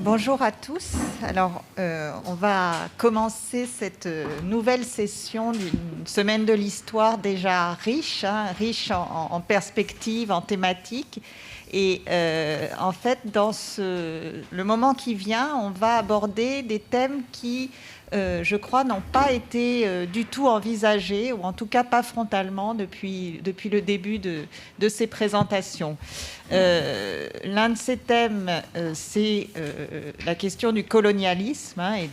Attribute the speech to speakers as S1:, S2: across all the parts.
S1: Bonjour à tous. Alors, on va commencer cette nouvelle session d'une semaine de l'histoire déjà riche, riche en perspectives, en thématiques. Et en fait, dans le moment qui vient, on va aborder des thèmes qui, je crois, n'ont pas été du tout envisagés, ou en tout cas pas frontalement depuis le début de ces présentations. L'un de ces thèmes, c'est la question du colonialisme et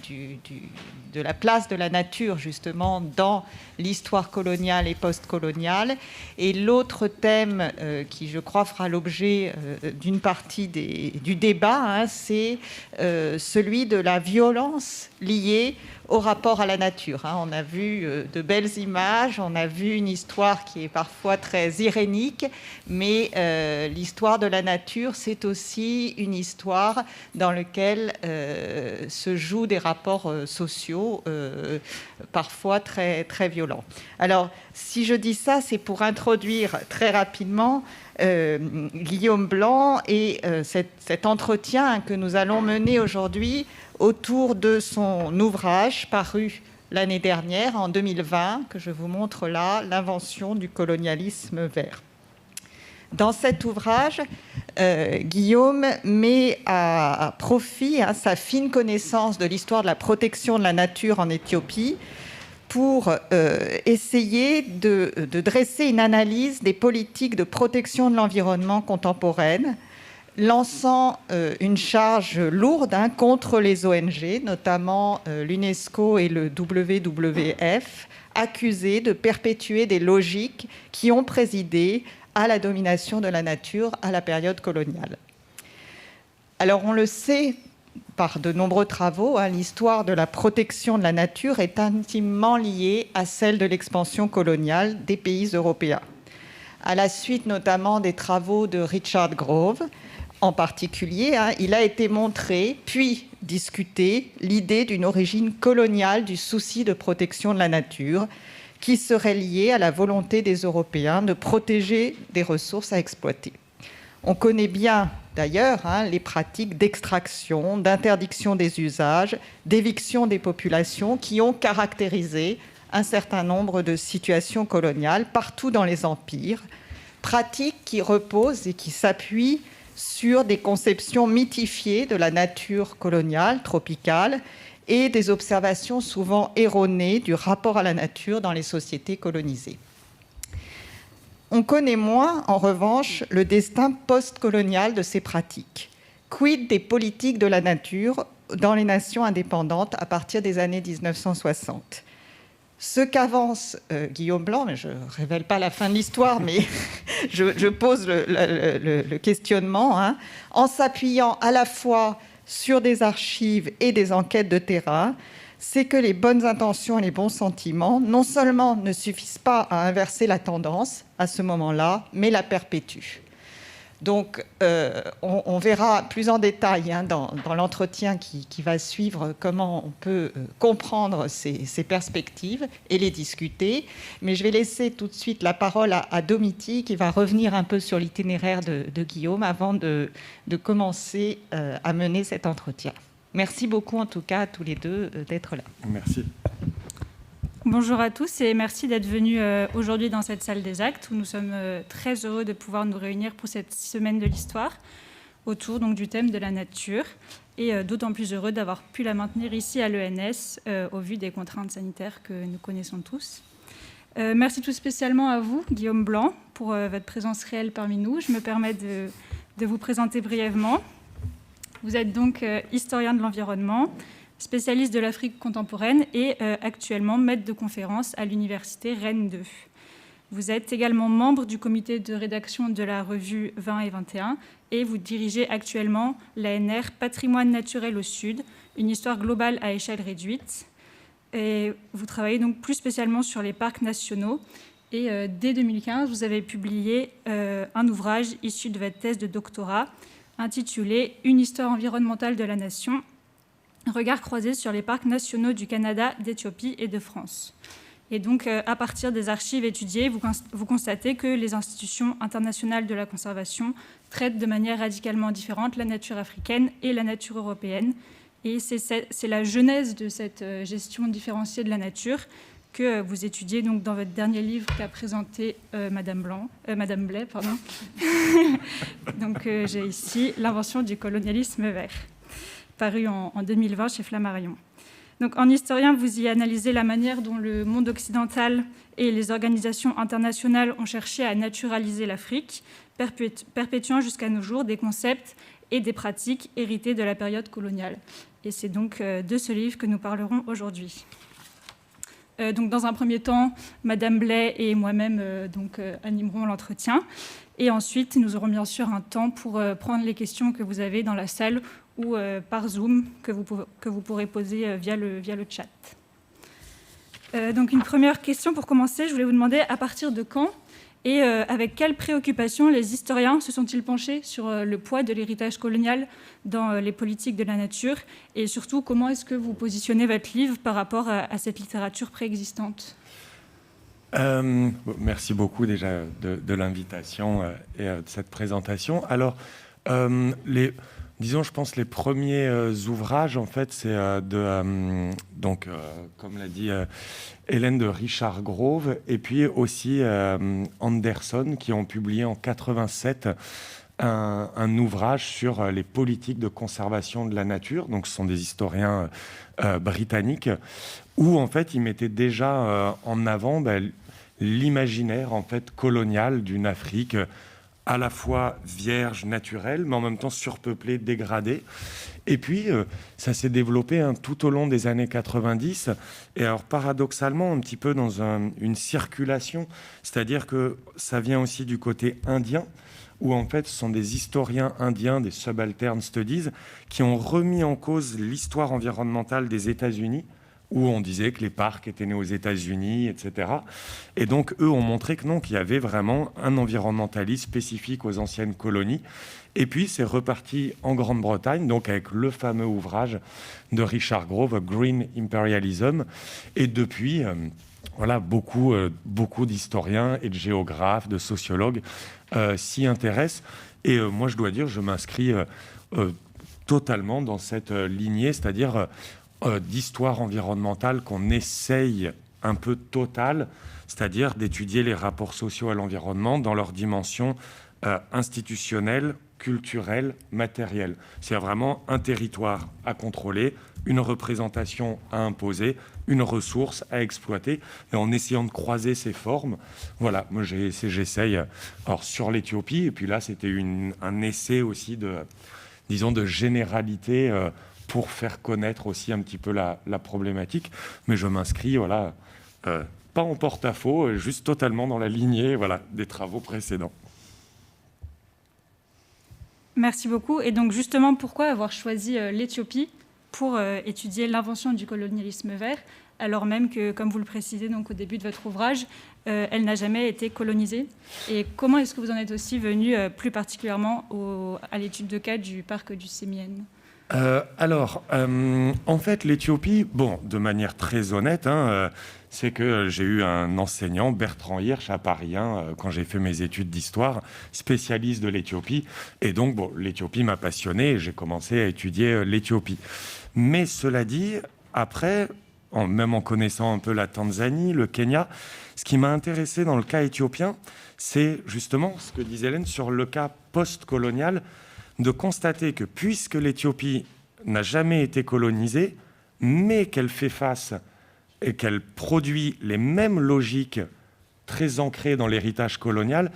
S1: de la place de la nature, justement, dans l'histoire coloniale et post-coloniale. Et l'autre thème qui, je crois, fera l'objet d'une partie du débat, c'est celui de la violence liée au rapport à la nature. On a vu de belles images, on a vu une histoire qui est parfois très irénique, mais l'histoire de la nature, c'est aussi une histoire dans laquelle se jouent des rapports sociaux parfois très, très violents. Alors, si je dis ça, c'est pour introduire très rapidement Guillaume Blanc et cet entretien que nous allons mener aujourd'hui autour de son ouvrage paru l'année dernière, en 2020, que je vous montre là, L'invention du colonialisme vert. Dans cet ouvrage, Guillaume met à profit sa fine connaissance de l'histoire de la protection de la nature en Éthiopie pour essayer de dresser une analyse des politiques de protection de l'environnement contemporaines, lançant une charge lourde contre les ONG, notamment l'UNESCO et le WWF, accusés de perpétuer des logiques qui ont présidé à la domination de la nature à la période coloniale. Alors on le sait par de nombreux travaux, l'histoire de la protection de la nature est intimement liée à celle de l'expansion coloniale des pays européens. À la suite notamment des travaux de Richard Grove, en particulier, il a été montré, puis discuté, l'idée d'une origine coloniale du souci de protection de la nature, qui serait liée à la volonté des Européens de protéger des ressources à exploiter. On connaît bien d'ailleurs les pratiques d'extraction, d'interdiction des usages, d'éviction des populations qui ont caractérisé un certain nombre de situations coloniales partout dans les empires, pratiques qui reposent et qui s'appuient sur des conceptions mythifiées de la nature coloniale, tropicale, et des observations souvent erronées du rapport à la nature dans les sociétés colonisées. On connaît moins, en revanche, le destin post-colonial de ces pratiques. Quid des politiques de la nature dans les nations indépendantes à partir des années 1960 ? Ce qu'avance Guillaume Blanc, mais je ne révèle pas la fin de l'histoire, mais je pose le questionnement, en s'appuyant à la fois sur des archives et des enquêtes de terrain, c'est que les bonnes intentions et les bons sentiments, non seulement ne suffisent pas à inverser la tendance à ce moment-là, mais la perpétuent. Donc, on verra plus en détail dans l'entretien qui va suivre comment on peut comprendre ces perspectives et les discuter. Mais je vais laisser tout de suite la parole à Domiti, qui va revenir un peu sur l'itinéraire de Guillaume avant de commencer à mener cet entretien. Merci beaucoup, en tout cas, à tous les deux d'être là.
S2: Merci.
S3: Bonjour à tous et merci d'être venus aujourd'hui dans cette salle des actes où nous sommes très heureux de pouvoir nous réunir pour cette semaine de l'histoire autour donc, du thème de la nature et d'autant plus heureux d'avoir pu la maintenir ici à l'ENS au vu des contraintes sanitaires que nous connaissons tous. Merci tout spécialement à vous, Guillaume Blanc, pour votre présence réelle parmi nous. Je me permets de vous présenter brièvement. Vous êtes donc historien de l'environnement, spécialiste de l'Afrique contemporaine et actuellement maître de conférence à l'université Rennes 2. Vous êtes également membre du comité de rédaction de la revue 20 et 21 et vous dirigez actuellement l'ANR Patrimoine naturel au Sud, une histoire globale à échelle réduite. Et vous travaillez donc plus spécialement sur les parcs nationaux. Et dès 2015, vous avez publié un ouvrage issu de votre thèse de doctorat intitulé « Une histoire environnementale de la nation ». Regard croisé sur les parcs nationaux du Canada, d'Éthiopie et de France. Et donc, à partir des archives étudiées, vous constatez que les institutions internationales de la conservation traitent de manière radicalement différente la nature africaine et la nature européenne. Et c'est la genèse de cette gestion différenciée de la nature que vous étudiez donc dans votre dernier livre qu'a présenté Madame Blais. Pardon. Donc, j'ai ici « L'invention du colonialisme vert », paru en 2020 chez Flammarion. Donc, en historien, vous y analysez la manière dont le monde occidental et les organisations internationales ont cherché à naturaliser l'Afrique, perpétuant jusqu'à nos jours des concepts et des pratiques héritées de la période coloniale. Et c'est donc de ce livre que nous parlerons aujourd'hui. Donc, dans un premier temps, Madame Blais et moi-même animerons l'entretien. Et ensuite, nous aurons bien sûr un temps pour prendre les questions que vous avez dans la salle ou par Zoom que vous pourrez poser via le chat. Donc une première question pour commencer, je voulais vous demander à partir de quand et avec quelles préoccupations les historiens se sont-ils penchés sur le poids de l'héritage colonial dans les politiques de la nature et surtout comment est-ce que vous positionnez votre livre par rapport à cette littérature préexistante ?
S2: Merci beaucoup déjà de l'invitation et de cette présentation. Alors, disons, je pense les premiers ouvrages, en fait, c'est comme l'a dit Hélène, de Richard Grove, et puis aussi Anderson, qui ont publié en 87 un ouvrage sur les politiques de conservation de la nature. Donc, ce sont des historiens britanniques, où, en fait, ils mettaient déjà en avant l'imaginaire, en fait, colonial d'une Afrique à la fois vierge, naturelle, mais en même temps surpeuplée, dégradée. Et puis, ça s'est développé tout au long des années 90. Et alors, paradoxalement, un petit peu dans une circulation, c'est-à-dire que ça vient aussi du côté indien, où en fait, ce sont des historiens indiens, des subaltern studies, qui ont remis en cause l'histoire environnementale des États-Unis, où on disait que les parcs étaient nés aux États-Unis, etc. Et donc, eux ont montré que non, qu'il y avait vraiment un environnementalisme spécifique aux anciennes colonies. Et puis, c'est reparti en Grande-Bretagne, donc avec le fameux ouvrage de Richard Grove, Green Imperialism. Et depuis, beaucoup d'historiens et de géographes, de sociologues s'y intéressent. Et moi, je dois dire, je m'inscris totalement dans cette lignée, c'est-à-dire d'histoire environnementale qu'on essaye un peu totale, c'est-à-dire d'étudier les rapports sociaux à l'environnement dans leur dimension institutionnelle, culturelle, matérielle. C'est vraiment un territoire à contrôler, une représentation à imposer, une ressource à exploiter, et en essayant de croiser ces formes. Voilà, moi j'essaye. Alors sur l'Éthiopie, et puis là c'était un essai aussi de généralité pour faire connaître aussi un petit peu la problématique. Mais je m'inscris, pas en porte-à-faux, juste totalement dans la lignée des travaux précédents.
S3: Merci beaucoup. Et donc justement, pourquoi avoir choisi l'Éthiopie pour étudier l'invention du colonialisme vert, alors même que, comme vous le précisez donc, au début de votre ouvrage, elle n'a jamais été colonisée? Et comment est-ce que vous en êtes aussi venu plus particulièrement à l'étude de cas du parc du Sémienne?
S2: En fait, l'Éthiopie, de manière très honnête, c'est que j'ai eu un enseignant, Bertrand Hirsch, à Paris, quand j'ai fait mes études d'histoire, spécialiste de l'Éthiopie. Et donc, l'Éthiopie m'a passionné et j'ai commencé à étudier l'Éthiopie. Mais cela dit, après, même en connaissant un peu la Tanzanie, le Kenya, ce qui m'a intéressé dans le cas éthiopien, c'est justement ce que disait Hélène sur le cas post-colonial, de constater que puisque l'Éthiopie n'a jamais été colonisée, mais qu'elle fait face et qu'elle produit les mêmes logiques très ancrées dans l'héritage colonial,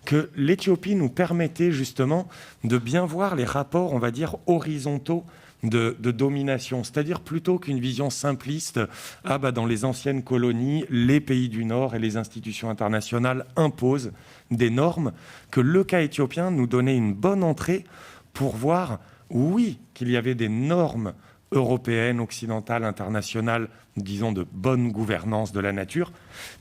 S2: que l'Éthiopie nous permettait justement de bien voir les rapports, on va dire, horizontaux de domination. C'est-à-dire plutôt qu'une vision simpliste, dans les anciennes colonies, les pays du Nord et les institutions internationales imposent des normes, que le cas éthiopien nous donnait une bonne entrée pour voir, oui, qu'il y avait des normes européennes, occidentales, internationales, disons de bonne gouvernance de la nature,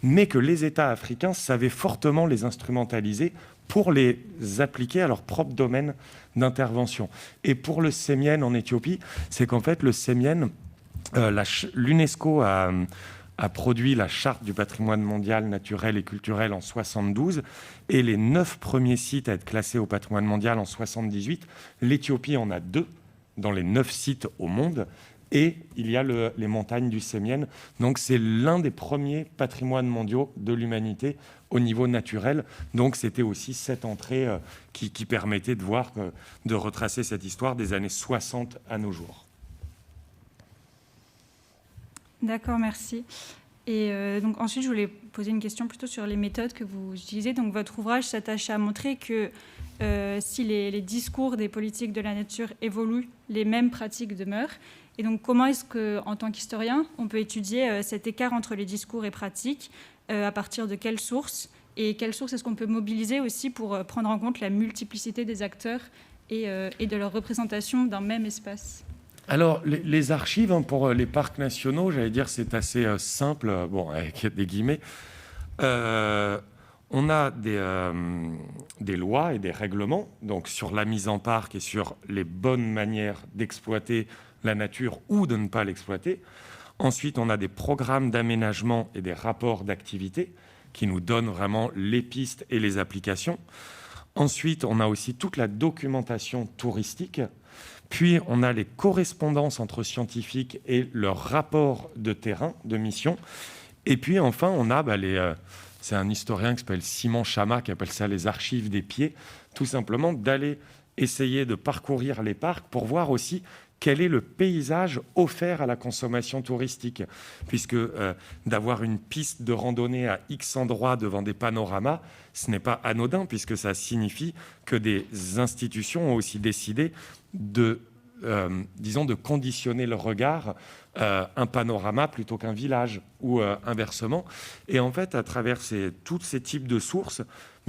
S2: mais que les États africains savaient fortement les instrumentaliser pour les appliquer à leur propre domaine d'intervention. Et pour le Sémienne en Éthiopie, c'est qu'en fait, le Sémienne, l'UNESCO a a produit la charte du patrimoine mondial naturel et culturel en 72 et les 9 premiers sites à être classés au patrimoine mondial en 78. L'Éthiopie en a 2 dans les 9 sites au monde. Et il y a les montagnes du Sémien. Donc, c'est l'un des premiers patrimoines mondiaux de l'humanité au niveau naturel. Donc, c'était aussi cette entrée qui permettait de voir, de retracer cette histoire des années 60 à nos jours.
S3: D'accord, merci. Et donc ensuite, je voulais poser une question plutôt sur les méthodes que vous utilisez. Donc, votre ouvrage s'attache à montrer que si les discours des politiques de la nature évoluent, les mêmes pratiques demeurent. Et donc, comment est-ce qu'en tant qu'historien, on peut étudier cet écart entre les discours et pratiques, à partir de quelles sources, et quelles sources est-ce qu'on peut mobiliser aussi pour prendre en compte la multiplicité des acteurs et de leur représentation d'un même espace?
S2: Alors, les archives, pour les parcs nationaux, j'allais dire, c'est assez simple, bon, avec des guillemets. On a des lois et des règlements, donc sur la mise en parc et sur les bonnes manières d'exploiter la nature ou de ne pas l'exploiter. Ensuite, on a des programmes d'aménagement et des rapports d'activité qui nous donnent vraiment les pistes et les applications. Ensuite, on a aussi toute la documentation touristique. Puis, on a les correspondances entre scientifiques et leurs rapports de terrain, de mission. Et puis, enfin, on a c'est un historien qui s'appelle Simon Chama, qui appelle ça les archives des pieds, tout simplement d'aller essayer de parcourir les parcs pour voir aussi quel est le paysage offert à la consommation touristique. Puisque d'avoir une piste de randonnée à X endroits devant des panoramas, ce n'est pas anodin, puisque ça signifie que des institutions ont aussi décidé de conditionner le regard un panorama plutôt qu'un village, ou inversement. Et en fait, à travers tous ces types de sources,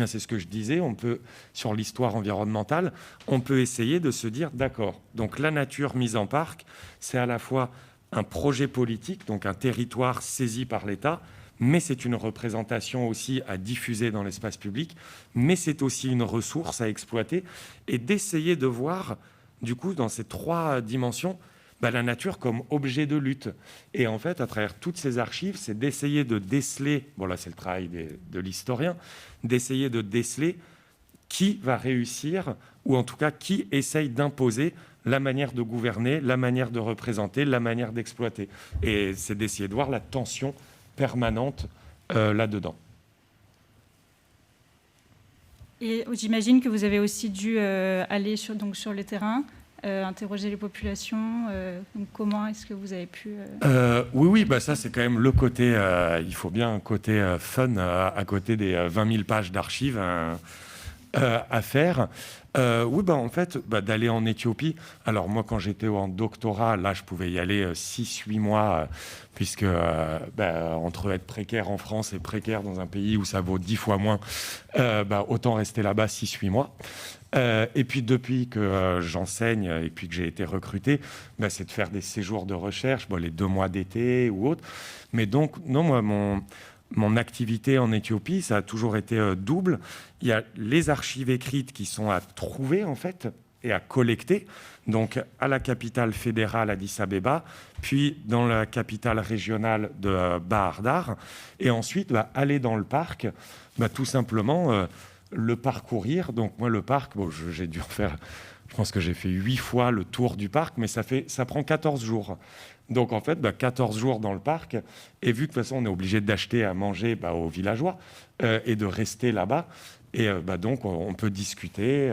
S2: c'est ce que je disais, on peut, sur l'histoire environnementale, on peut essayer de se dire, d'accord, donc la nature mise en parc, c'est à la fois un projet politique, donc un territoire saisi par l'État, mais c'est une représentation aussi à diffuser dans l'espace public, mais c'est aussi une ressource à exploiter, et d'essayer de voir, du coup, dans ces 3 dimensions, la nature comme objet de lutte. Et en fait, à travers toutes ces archives, c'est d'essayer de déceler, bon là c'est le travail de l'historien, d'essayer de déceler qui va réussir, ou en tout cas qui essaye d'imposer la manière de gouverner, la manière de représenter, la manière d'exploiter. Et c'est d'essayer de voir la tension permanente là-dedans.
S3: Et j'imagine que vous avez aussi dû aller sur le terrain, interroger les populations. Donc comment est-ce que vous avez pu...
S2: Oui, ça c'est quand même le côté... il faut bien un côté fun à côté des 20 000 pages d'archives à faire. En fait, d'aller en Éthiopie. Alors moi, quand j'étais en doctorat, là, je pouvais y aller 6-8 mois, puisque entre être précaire en France et précaire dans un pays où ça vaut 10 fois moins, autant rester là-bas 6-8 mois. Et puis, depuis que j'enseigne et puis que j'ai été recruté, c'est de faire des séjours de recherche, les 2 mois d'été ou autre. Mais donc, non, moi, mon activité en Éthiopie, ça a toujours été double. Il y a les archives écrites qui sont à trouver, en fait, et à collecter. Donc, à la capitale fédérale, Addis Abeba, puis dans la capitale régionale de Bahar Dar. Et ensuite, aller dans le parc, tout simplement le parcourir. Donc, moi, le parc, j'ai dû refaire... Je pense que j'ai fait 8 fois le tour du parc, mais ça prend 14 jours. Donc, en fait, 14 jours dans le parc. Et vu que, de toute façon, on est obligé d'acheter à manger aux villageois et de rester là-bas. Et donc, on peut discuter.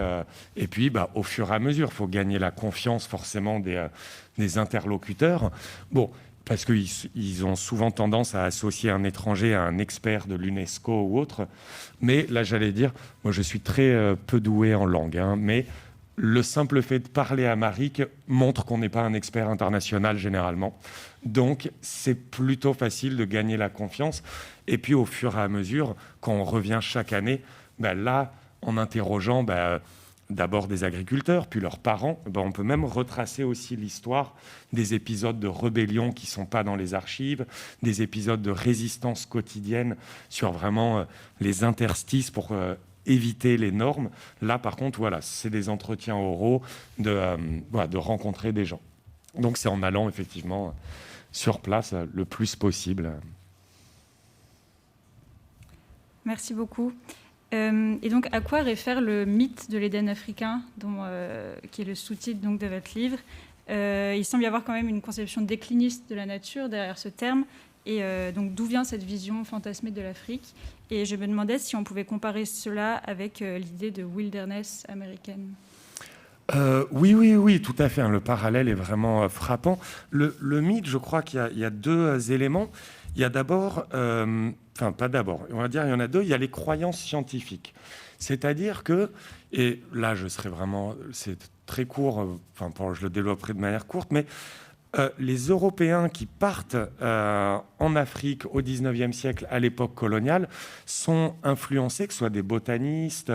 S2: Et puis, au fur et à mesure, il faut gagner la confiance, forcément, des interlocuteurs. Parce qu'ils ont souvent tendance à associer un étranger à un expert de l'UNESCO ou autre. Mais là, j'allais dire, moi, je suis très peu doué en langue, mais... Le simple fait de parler amharique montre qu'on n'est pas un expert international généralement. Donc, c'est plutôt facile de gagner la confiance. Et puis, au fur et à mesure, quand on revient chaque année, là, en interrogeant d'abord des agriculteurs, puis leurs parents, on peut même retracer aussi l'histoire des épisodes de rébellion qui ne sont pas dans les archives, des épisodes de résistance quotidienne sur vraiment les interstices pour... éviter les normes. Là, par contre, c'est des entretiens oraux de rencontrer des gens. Donc, c'est en allant effectivement sur place le plus possible.
S3: Merci beaucoup. Et donc, à quoi réfère le mythe de l'Éden africain, qui est le sous-titre donc, de votre livre? Il semble y avoir quand même une conception décliniste de la nature derrière ce terme. Et donc, d'où vient cette vision fantasmée de l'Afrique? Et je me demandais si on pouvait comparer cela avec l'idée de wilderness américaine.
S2: Oui, tout à fait. Le parallèle est vraiment frappant. Le mythe, je crois qu'il y a deux éléments. Il y a d'abord, pas d'abord, on va dire il y en a deux. Il y a les croyances scientifiques. C'est-à-dire que, et là je serai vraiment, c'est très court, je le développerai de manière courte, mais les Européens qui partent en Afrique au XIXe siècle, à l'époque coloniale, sont influencés, que ce soit des botanistes,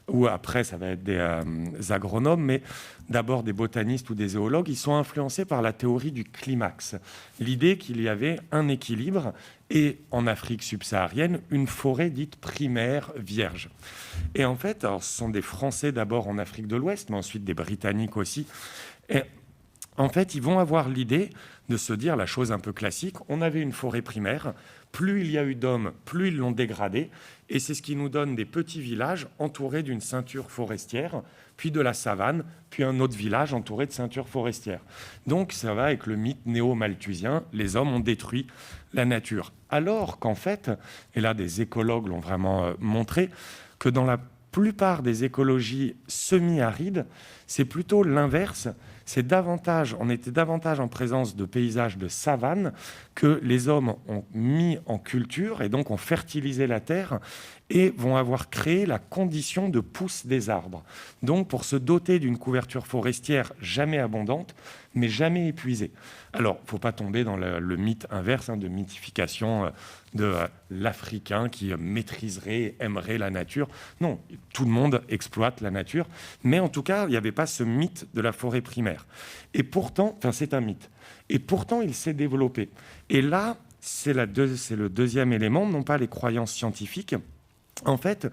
S2: ou après ça va être des agronomes, mais d'abord des botanistes ou des zoologues, ils sont influencés par la théorie du climax. L'idée qu'il y avait un équilibre, et en Afrique subsaharienne, une forêt dite primaire vierge. Et en fait, alors, ce sont des Français d'abord en Afrique de l'Ouest, mais ensuite des Britanniques aussi. Et en fait, ils vont avoir l'idée de se dire la chose un peu classique. On avait une forêt primaire. Plus il y a eu d'hommes, plus ils l'ont dégradée. Et c'est ce qui nous donne des petits villages entourés d'une ceinture forestière, puis de la savane, puis un autre village entouré de ceintures forestières. Donc ça va avec le mythe néo-malthusien. Les hommes ont détruit la nature. Alors qu'en fait, et là des écologues l'ont vraiment montré, que dans la plupart des écologies semi-arides, c'est plutôt l'inverse. On était davantage en présence de paysages de savane que les hommes ont mis en culture et donc ont fertilisé la terre et vont avoir créé la condition de pousse des arbres. Donc pour se doter d'une couverture forestière jamais abondante, mais jamais épuisée. Alors, il ne faut pas tomber dans le mythe inverse de mythification de l'Africain qui maîtriserait, aimerait la nature. Non, tout le monde exploite la nature, mais en tout cas, il n'y avait pas ce mythe de la forêt primaire. Et pourtant, c'est un mythe. Et pourtant, il s'est développé. Et là, c'est le deuxième élément, non pas les croyances scientifiques. En fait,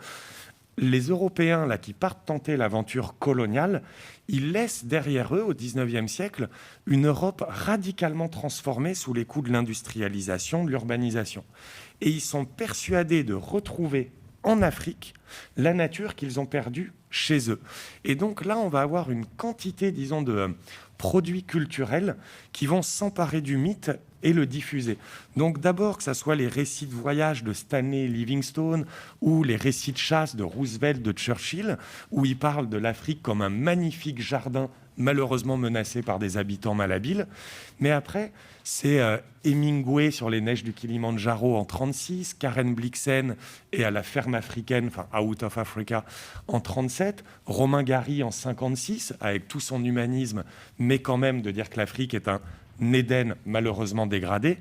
S2: les Européens là, qui partent tenter l'aventure coloniale, ils laissent derrière eux, au XIXe siècle, une Europe radicalement transformée sous les coups de l'industrialisation, de l'urbanisation. Et ils sont persuadés de retrouver en Afrique la nature qu'ils ont perdue chez eux. Et donc là, on va avoir une quantité, disons, de produits culturels qui vont s'emparer du mythe et le diffuser. Donc d'abord, que ce soit les récits de voyage de Stanley Livingstone ou les récits de chasse de Roosevelt, de Churchill, où ils parlent de l'Afrique comme un magnifique jardin malheureusement menacé par des habitants malhabiles. Mais après, c'est Hemingway sur les neiges du Kilimandjaro en 1936, Karen Blixen et à la ferme africaine, Out of Africa, en 1937, Romain Gary en 1956, avec tout son humanisme, mais quand même de dire que l'Afrique est un Éden malheureusement dégradé.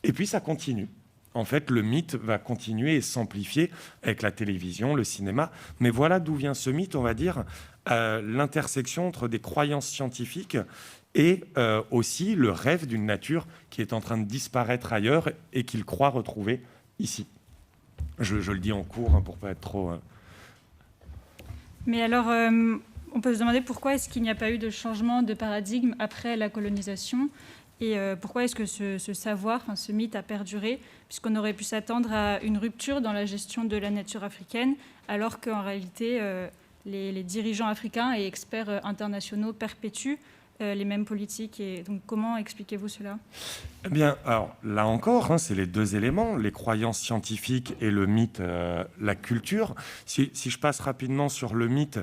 S2: Et puis ça continue. En fait, le mythe va continuer et s'amplifier avec la télévision, le cinéma. Mais voilà d'où vient ce mythe, on va dire, l'intersection entre des croyances scientifiques et aussi le rêve d'une nature qui est en train de disparaître ailleurs et qu'il croit retrouver ici. Je le dis en cours pour ne pas être trop...
S3: Mais alors, on peut se demander pourquoi est-ce qu'il n'y a pas eu de changement de paradigme après la colonisation et pourquoi est-ce que ce savoir, ce mythe a perduré, puisqu'on aurait pu s'attendre à une rupture dans la gestion de la nature africaine, alors qu'en réalité, les dirigeants africains et experts internationaux perpétuent les mêmes politiques. Et donc, comment expliquez-vous cela ?
S2: Eh bien, alors, là encore, c'est les deux éléments, les croyances scientifiques et le mythe, la culture. Si je passe rapidement sur le mythe,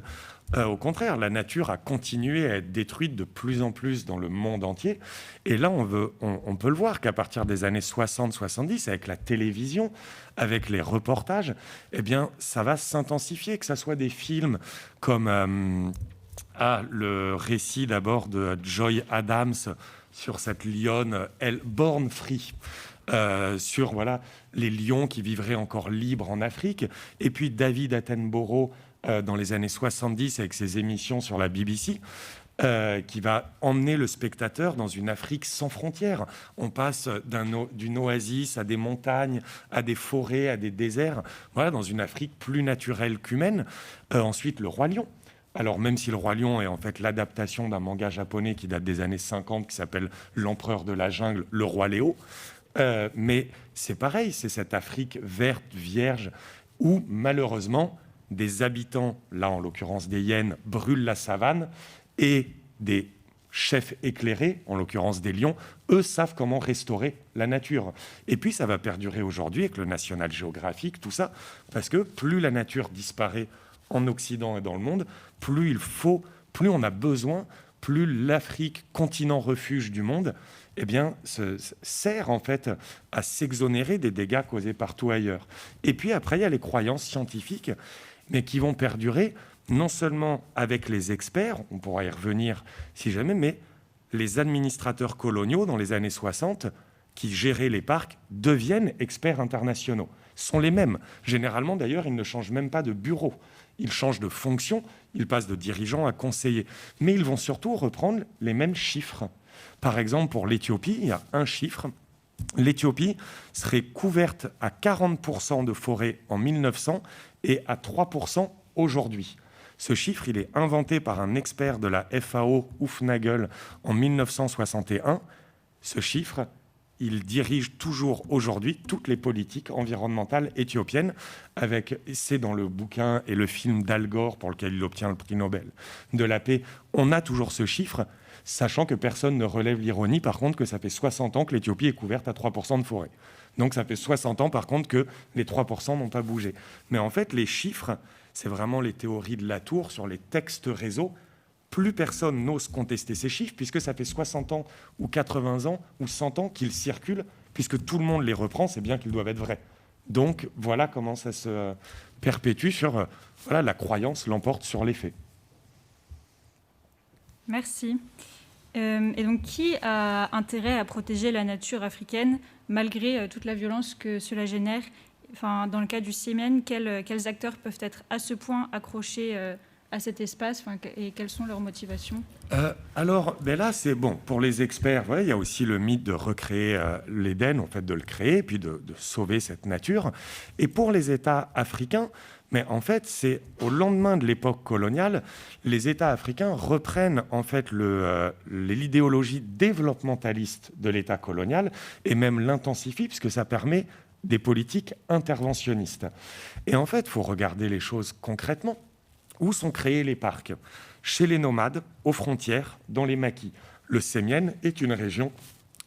S2: au contraire, la nature a continué à être détruite de plus en plus dans le monde entier. Et là, on peut le voir qu'à partir des années 60-70, avec la télévision, avec les reportages, eh bien, ça va s'intensifier, que ce soit des films comme... le récit d'abord de Joy Adams sur cette lionne, Born Free, sur les lions qui vivraient encore libres en Afrique. Et puis David Attenborough, dans les années 70, avec ses émissions sur la BBC, qui va emmener le spectateur dans une Afrique sans frontières. On passe d'une oasis à des montagnes, à des forêts, à des déserts, dans une Afrique plus naturelle qu'humaine. Ensuite, le Roi Lion. Alors, même si le Roi Lion est en fait l'adaptation d'un manga japonais qui date des années 50, qui s'appelle L'Empereur de la Jungle, le Roi Léo, mais c'est pareil, c'est cette Afrique verte, vierge, où malheureusement des habitants, là en l'occurrence des hyènes, brûlent la savane et des chefs éclairés, en l'occurrence des lions, eux savent comment restaurer la nature. Et puis ça va perdurer aujourd'hui avec le National Geographic, tout ça, parce que plus la nature disparaît en Occident et dans le monde, plus on a besoin, plus l'Afrique, continent refuge du monde, eh bien, sert en fait à s'exonérer des dégâts causés partout ailleurs. Et puis après, il y a les croyances scientifiques, mais qui vont perdurer non seulement avec les experts, on pourra y revenir si jamais, mais les administrateurs coloniaux dans les années 60 qui géraient les parcs deviennent experts internationaux. Ce sont les mêmes. Généralement, d'ailleurs, ils ne changent même pas de bureau. Ils changent de fonction, ils passent de dirigeants à conseillers. Mais ils vont surtout reprendre les mêmes chiffres. Par exemple, pour l'Éthiopie, il y a un chiffre. L'Éthiopie serait couverte à 40% de forêt en 1900 et à 3% aujourd'hui. Ce chiffre, il est inventé par un expert de la FAO, Hufnagel, en 1961. Ce chiffre, il dirige toujours aujourd'hui toutes les politiques environnementales éthiopiennes. C'est dans le bouquin et le film d'Al Gore pour lequel il obtient le prix Nobel de la paix. On a toujours ce chiffre, sachant que personne ne relève l'ironie, par contre, que ça fait 60 ans que l'Éthiopie est couverte à 3% de forêt. Donc ça fait 60 ans, par contre, que les 3% n'ont pas bougé. Mais en fait, les chiffres, c'est vraiment les théories de Latour sur les textes réseaux. Plus personne n'ose contester ces chiffres, puisque ça fait 60 ans, ou 80 ans, ou 100 ans qu'ils circulent, puisque tout le monde les reprend, c'est bien qu'ils doivent être vrais. Donc voilà comment ça se perpétue sur... la croyance l'emporte sur les faits.
S3: Merci. Et donc, qui a intérêt à protéger la nature africaine malgré toute la violence que cela génère ? Enfin, dans le cas du Cémen, quels acteurs peuvent être à ce point accrochés à cet espace, et quelles sont leurs motivations ?
S2: Alors, là, c'est bon. Pour les experts, il y a aussi le mythe de recréer l'Éden, en fait, de le créer, puis de sauver cette nature. Et pour les États africains, mais en fait, c'est au lendemain de l'époque coloniale, les États africains reprennent en fait l'idéologie développementaliste de l'État colonial et même l'intensifient, puisque ça permet des politiques interventionnistes. Et en fait, il faut regarder les choses concrètement. Où sont créés les parcs ? Chez les nomades, aux frontières, dans les maquis. Le Sémien est une région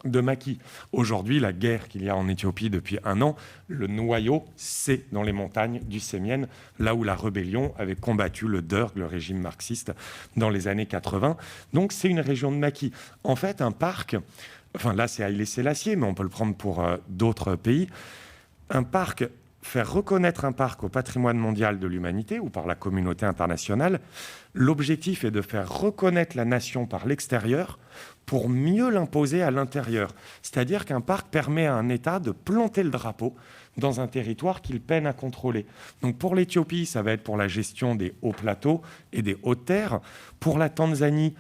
S2: de maquis. Aujourd'hui, la guerre qu'il y a en Éthiopie depuis 1 an, le noyau, c'est dans les montagnes du Sémien, là où la rébellion avait combattu le Derg, le régime marxiste, dans les années 80. Donc, c'est une région de maquis. En fait, un parc, là, c'est Haïlé Sélassié, mais on peut le prendre pour d'autres pays. Un parc, faire reconnaître un parc au patrimoine mondial de l'humanité ou par la communauté internationale, l'objectif est de faire reconnaître la nation par l'extérieur pour mieux l'imposer à l'intérieur. C'est-à-dire qu'un parc permet à un État de planter le drapeau dans un territoire qu'il peine à contrôler. Donc pour l'Éthiopie, ça va être pour la gestion des hauts plateaux et des hautes terres. Pour la Tanzanie,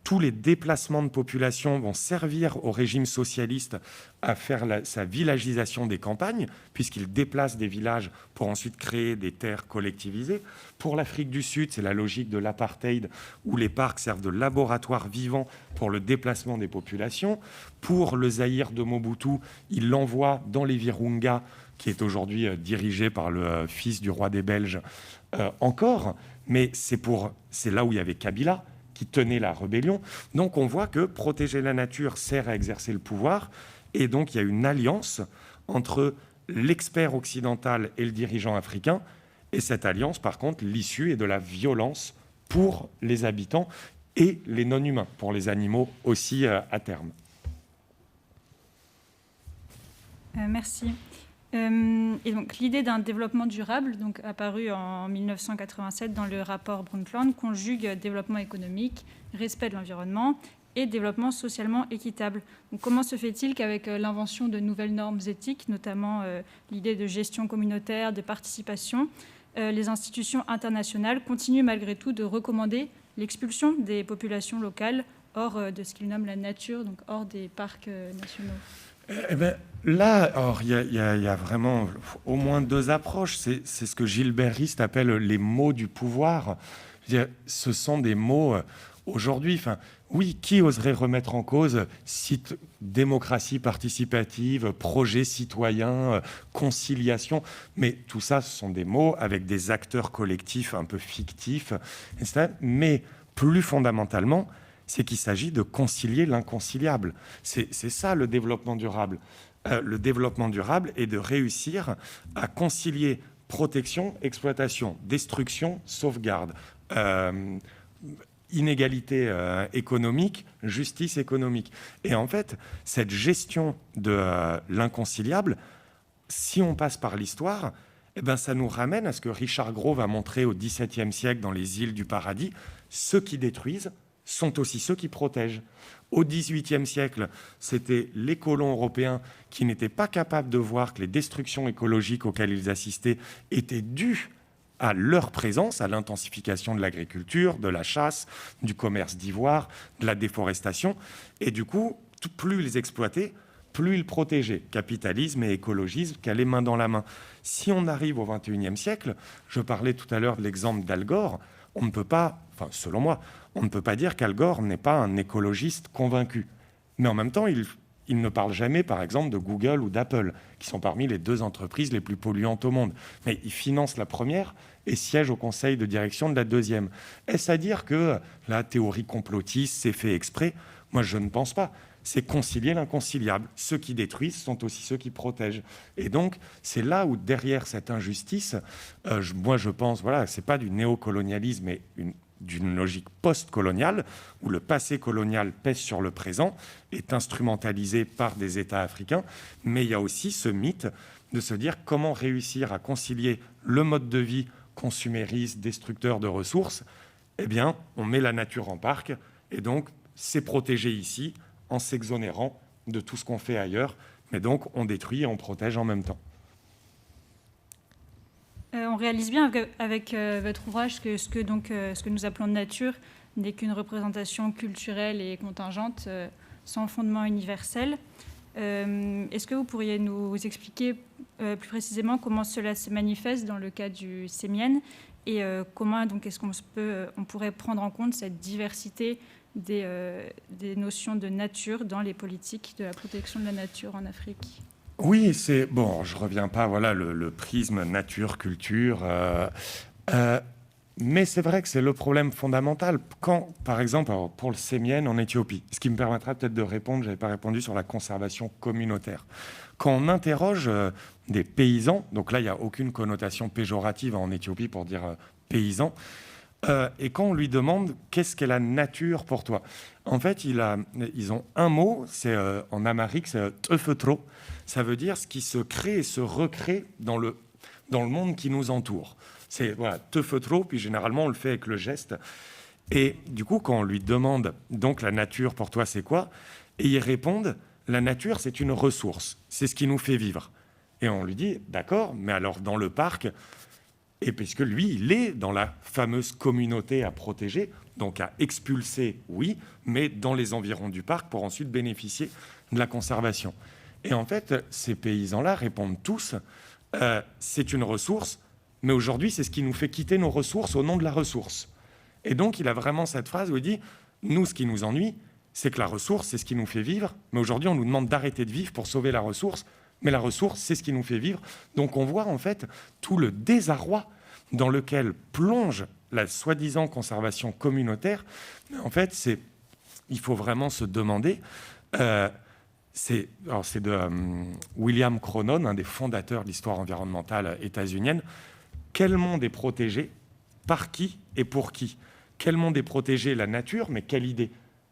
S2: tous les déplacements de population vont servir au régime socialiste à faire sa villagisation des campagnes, puisqu'il déplace des villages pour ensuite créer des terres collectivisées. Pour l'Afrique du Sud, c'est la logique de l'apartheid, où les parcs servent de laboratoire vivant pour le déplacement des populations. Pour le Zaïre de Mobutu, il l'envoie dans les Virunga, qui est aujourd'hui dirigé par le fils du roi des Belges encore, mais c'est là où il y avait Kabila, qui tenait la rébellion. Donc on voit que protéger la nature sert à exercer le pouvoir, et donc il y a une alliance entre l'expert occidental et le dirigeant africain, et cette alliance, par contre, l'issue est de la violence pour les habitants et les non-humains, pour les animaux aussi à terme.
S3: Merci. Et donc l'idée d'un développement durable, donc apparue en 1987 dans le rapport Brundtland, conjugue développement économique, respect de l'environnement et développement socialement équitable. Donc comment se fait-il qu'avec l'invention de nouvelles normes éthiques, notamment l'idée de gestion communautaire, de participation, les institutions internationales continuent malgré tout de recommander l'expulsion des populations locales hors de ce qu'ils nomment la nature, donc hors des parcs nationaux ?
S2: Là, il y a vraiment au moins 2 approches. C'est ce que Gilbert Rist appelle les mots du pouvoir. Ce sont des mots aujourd'hui, oui, qui oserait remettre en cause démocratie participative, projet citoyen, conciliation? Mais tout ça, ce sont des mots avec des acteurs collectifs un peu fictifs, etc. Mais plus fondamentalement, c'est qu'il s'agit de concilier l'inconciliable. C'est ça le développement durable. Le développement durable est de réussir à concilier protection, exploitation, destruction, sauvegarde, inégalité économique, justice économique. Et en fait, cette gestion de l'inconciliable, si on passe par l'histoire, ça nous ramène à ce que Richard Grove a montré au XVIIe siècle dans les îles du Paradis. Ceux qui détruisent sont aussi ceux qui protègent. Au XVIIIe siècle, c'était les colons européens qui n'étaient pas capables de voir que les destructions écologiques auxquelles ils assistaient étaient dues à leur présence, à l'intensification de l'agriculture, de la chasse, du commerce d'ivoire, de la déforestation. Et du coup, plus ils exploitaient, plus ils protégeaient. Capitalisme et écologisme qui allaient main dans la main. Si on arrive au XXIe siècle, je parlais tout à l'heure de l'exemple d'Al Gore, on ne peut pas, selon moi, on ne peut pas dire qu'Al Gore n'est pas un écologiste convaincu. Mais en même temps, il ne parle jamais, par exemple, de Google ou d'Apple, qui sont parmi les 2 entreprises les plus polluantes au monde. Mais il finance la première et siège au conseil de direction de la deuxième. Est-ce à dire que la théorie complotiste s'est fait exprès? Moi, je ne pense pas. C'est concilier l'inconciliable. Ceux qui détruisent sont aussi ceux qui protègent. Et donc, c'est là où, derrière cette injustice, moi, je pense, c'est pas du néocolonialisme, mais d'une logique post-coloniale, où le passé colonial pèse sur le présent, est instrumentalisé par des États africains, mais il y a aussi ce mythe de se dire comment réussir à concilier le mode de vie consumériste, destructeur de ressources. On met la nature en parc, et donc c'est protégé ici, en s'exonérant de tout ce qu'on fait ailleurs, mais donc on détruit et on protège en même temps.
S3: On réalise bien avec votre ouvrage que ce que nous appelons de nature n'est qu'une représentation culturelle et contingente sans fondement universel. Est-ce que vous pourriez nous expliquer plus précisément comment cela se manifeste dans le cas du Sémienne et comment est-ce qu'on pourrait prendre en compte cette diversité des notions de nature dans les politiques de la protection de la nature en Afrique?
S2: Oui, je reviens pas, le prisme nature-culture, mais c'est vrai que c'est le problème fondamental. Quand, par exemple, pour le Sémienne en Éthiopie, ce qui me permettra peut-être de répondre, je n'avais pas répondu sur la conservation communautaire. Quand on interroge des paysans, donc là, il n'y a aucune connotation péjorative en Éthiopie pour dire paysan, et quand on lui demande qu'est-ce qu'est la nature pour toi, en fait, ils ont un mot, c'est en amharique, c'est tefetro. Ça veut dire ce qui se crée et se recrée dans le monde qui nous entoure. C'est tefetro, puis généralement on le fait avec le geste. Et du coup, quand on lui demande donc la nature pour toi, c'est quoi? Et ils répondent la nature, c'est une ressource, c'est ce qui nous fait vivre. Et on lui dit d'accord, mais alors dans le parc. Et puisque lui, il est dans la fameuse communauté à protéger, donc à expulser, oui, mais dans les environs du parc pour ensuite bénéficier de la conservation. Et en fait, ces paysans-là répondent tous, c'est une ressource, mais aujourd'hui, c'est ce qui nous fait quitter nos ressources au nom de la ressource. Et donc, il a vraiment cette phrase où il dit, nous, ce qui nous ennuie, c'est que la ressource, c'est ce qui nous fait vivre, mais aujourd'hui, on nous demande d'arrêter de vivre pour sauver la ressource, mais la ressource, c'est ce qui nous fait vivre. Donc on voit en fait tout le désarroi dans lequel plonge la soi-disant conservation communautaire. Mais en fait, il faut vraiment se demander, c'est de William Cronon, un des fondateurs de l'histoire environnementale états-unienne, quel monde est protégé, par qui et pour qui? Quel monde est protégé? La nature, mais quelle idée?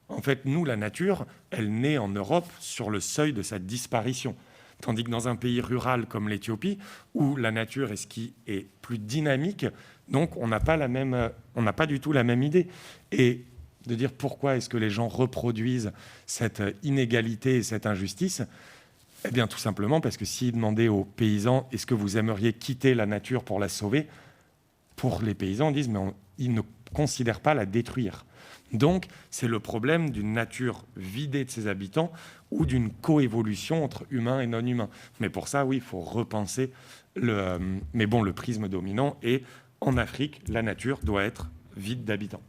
S2: En fait, nous, la nature, elle naît en Europe sur le seuil de sa disparition. Tandis que dans un pays rural comme l'Éthiopie, où la nature est ce qui est plus dynamique, donc on n'a pas du tout la même idée. Et de dire pourquoi est-ce que les gens reproduisent cette inégalité et cette injustice, eh bien tout simplement parce que s'ils demandaient aux paysans est-ce que vous aimeriez quitter la nature pour la sauver, pour les paysans, ils disent mais ils ne considèrent pas la détruire. Donc, c'est le problème d'une nature vidée de ses habitants ou d'une coévolution entre humains et non-humains. Mais pour ça, oui, il faut repenser mais bon, le prisme dominant est, en Afrique, la nature doit être vide d'habitants.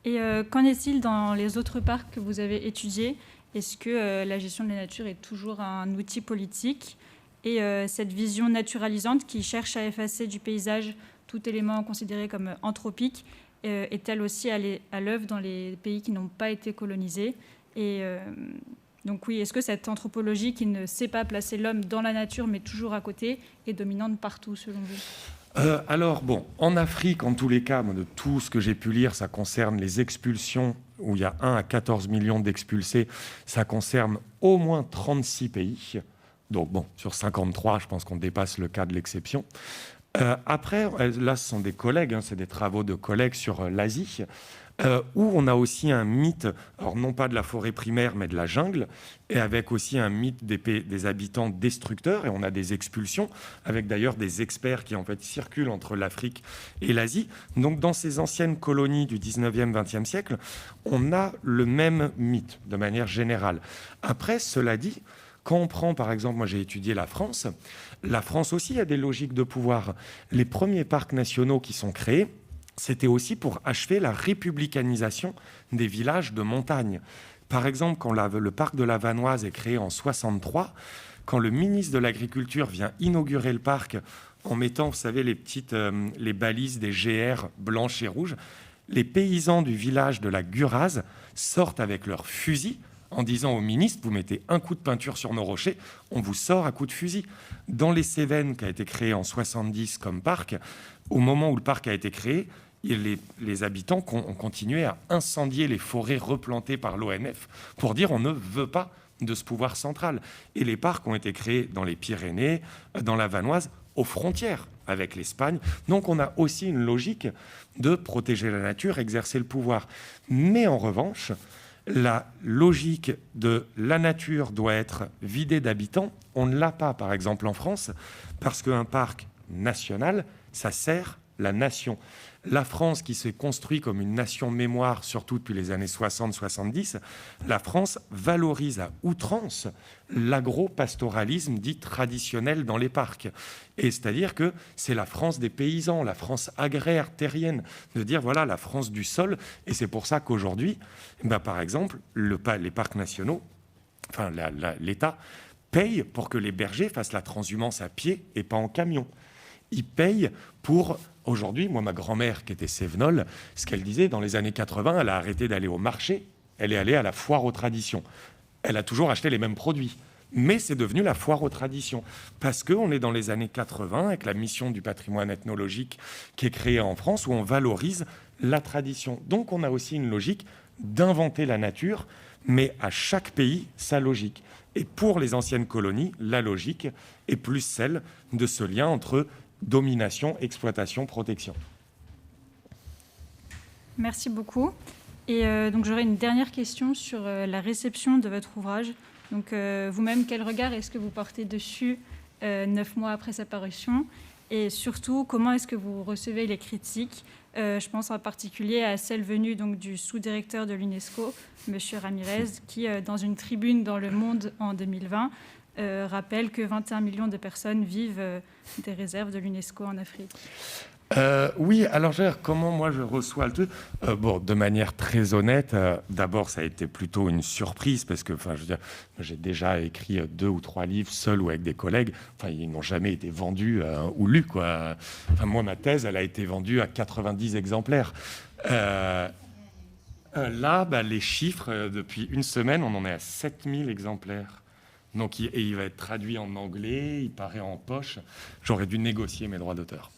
S3: Et qu'en est-il dans les autres parcs que vous avez étudiés? Est-ce que la gestion de la nature est toujours un outil politique? Et cette vision naturalisante qui cherche à effacer du paysage tout élément considéré comme anthropique est-elle aussi à l'œuvre dans les pays qui n'ont pas été colonisés? Et donc oui, est-ce que cette anthropologie qui ne sait pas placer l'homme dans la nature mais toujours à côté est dominante partout selon vous?
S2: Alors, bon, en Afrique, en tous les cas, de tout ce que j'ai pu lire, ça concerne les expulsions, où il y a 1 à 14 millions d'expulsés. Ça concerne au moins 36 pays. Donc, bon, sur 53, je pense qu'on dépasse le cas de l'exception. Après, là, ce sont des collègues, c'est des travaux de collègues sur l'Asie, où on a aussi un mythe, alors non pas de la forêt primaire, mais de la jungle, et avec aussi un mythe des habitants destructeurs, et on a des expulsions, avec d'ailleurs des experts qui en fait circulent entre l'Afrique et l'Asie. Donc dans ces anciennes colonies du 19e, 20e siècle, on a le même mythe, de manière générale. Après, cela dit, quand on prend, par exemple, moi j'ai étudié la France aussi a des logiques de pouvoir. Les premiers parcs nationaux qui sont créés, c'était aussi pour achever la républicanisation des villages de montagne. Par exemple, quand le parc de la Vanoise est créé en 63, quand le ministre de l'Agriculture vient inaugurer le parc en mettant, vous savez, les balises des GR blanches et rouges, les paysans du village de la Guraze sortent avec leurs fusils en disant au ministre, vous mettez un coup de peinture sur nos rochers, on vous sort à coup de fusil. Dans les Cévennes, qui a été créé en 70 comme parc, au moment où le parc a été créé, les habitants ont continué à incendier les forêts replantées par l'ONF pour dire on ne veut pas de ce pouvoir central. Et les parcs ont été créés dans les Pyrénées, dans la Vanoise, aux frontières avec l'Espagne. Donc on a aussi une logique de protéger la nature, exercer le pouvoir. Mais en revanche, la logique de la nature doit être vidée d'habitants, on ne l'a pas, par exemple, en France, parce qu'un parc national, ça sert la nation. La France, qui s'est construite comme une nation mémoire, surtout depuis les années 60-70, la France valorise à outrance l'agro-pastoralisme dit traditionnel dans les parcs. Et c'est-à-dire que c'est la France des paysans, la France agraire, terrienne, de dire voilà la France du sol. Et c'est pour ça qu'aujourd'hui, par exemple, les parcs nationaux, enfin l'État paye pour que les bergers fassent la transhumance à pied et pas en camion. Ils payent pour... Aujourd'hui, moi, ma grand-mère, qui était sévenole, ce qu'elle disait, dans les années 80, elle a arrêté d'aller au marché, elle est allée à la foire aux traditions. Elle a toujours acheté les mêmes produits, mais c'est devenu la foire aux traditions. Parce qu'on est dans les années 80, avec la mission du patrimoine ethnologique qui est créée en France, où on valorise la tradition. Donc, on a aussi une logique d'inventer la nature, mais à chaque pays, sa logique. Et pour les anciennes colonies, la logique est plus celle de ce lien entre domination, exploitation, protection.
S3: Merci beaucoup. Et donc j'aurais une dernière question sur la réception de votre ouvrage. Donc vous-même, quel regard est-ce que vous portez dessus 9 mois après sa parution? Et surtout, comment est-ce que vous recevez les critiques? Je pense en particulier à celle venue donc, du sous-directeur de l'UNESCO, M. Ramirez, qui, dans une tribune dans Le Monde en 2020, rappelle que 21 millions de personnes vivent des réserves de l'UNESCO en Afrique.
S2: Oui, alors comment moi je reçois le truc de manière très honnête, d'abord ça a été plutôt une surprise parce que j'ai déjà écrit 2 ou 3 livres seul ou avec des collègues, ils n'ont jamais été vendus ou lus quoi. Moi ma thèse elle a été vendue à 90 exemplaires. Là les chiffres depuis une semaine on en est à 7000 exemplaires. Donc, il va être traduit en anglais, il paraît en poche. J'aurais dû négocier mes droits d'auteur.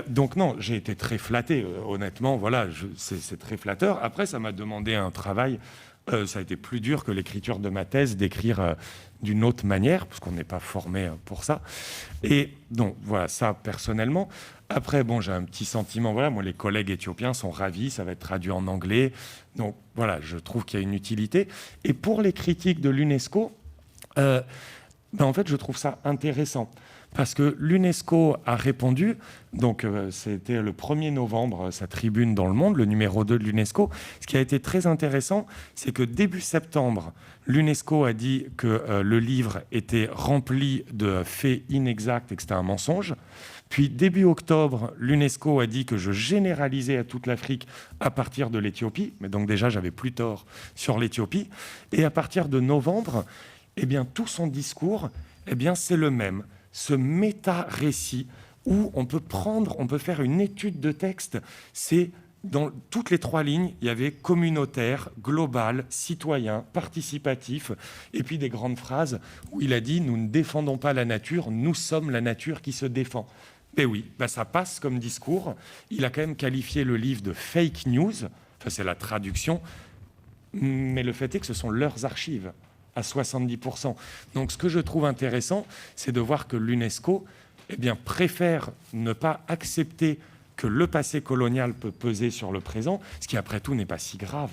S2: Donc non, j'ai été très flatté, honnêtement, voilà, c'est très flatteur. Après, ça m'a demandé un travail, ça a été plus dur que l'écriture de ma thèse, d'écrire d'une autre manière, parce qu'on n'est pas formé pour ça. Et donc, voilà, ça, personnellement. Après, j'ai un petit sentiment, voilà, moi, les collègues éthiopiens sont ravis, ça va être traduit en anglais. Donc, voilà, je trouve qu'il y a une utilité. Et pour les critiques de l'UNESCO, en fait, je trouve ça intéressant. Parce que l'UNESCO a répondu, donc c'était le 1er novembre, sa tribune dans Le Monde, le numéro 2 de l'UNESCO. Ce qui a été très intéressant, c'est que début septembre, l'UNESCO a dit que le livre était rempli de faits inexacts et que c'était un mensonge. Puis début octobre, l'UNESCO a dit que je généralisais à toute l'Afrique à partir de l'Éthiopie, mais donc déjà j'avais plus tort sur l'Éthiopie. Et à partir de novembre, eh bien, tout son discours, eh bien, c'est le même, ce méta-récit où on peut faire une étude de texte. C'est dans toutes les 3 lignes, il y avait communautaire, global, citoyen, participatif, et puis des grandes phrases où il a dit « Nous ne défendons pas la nature, nous sommes la nature qui se défend ». Ben oui, ça passe comme discours. Il a quand même qualifié le livre de fake news, enfin, c'est la traduction, mais le fait est que ce sont leurs archives à 70%. Donc ce que je trouve intéressant, c'est de voir que l'UNESCO préfère ne pas accepter que le passé colonial peut peser sur le présent, ce qui après tout n'est pas si grave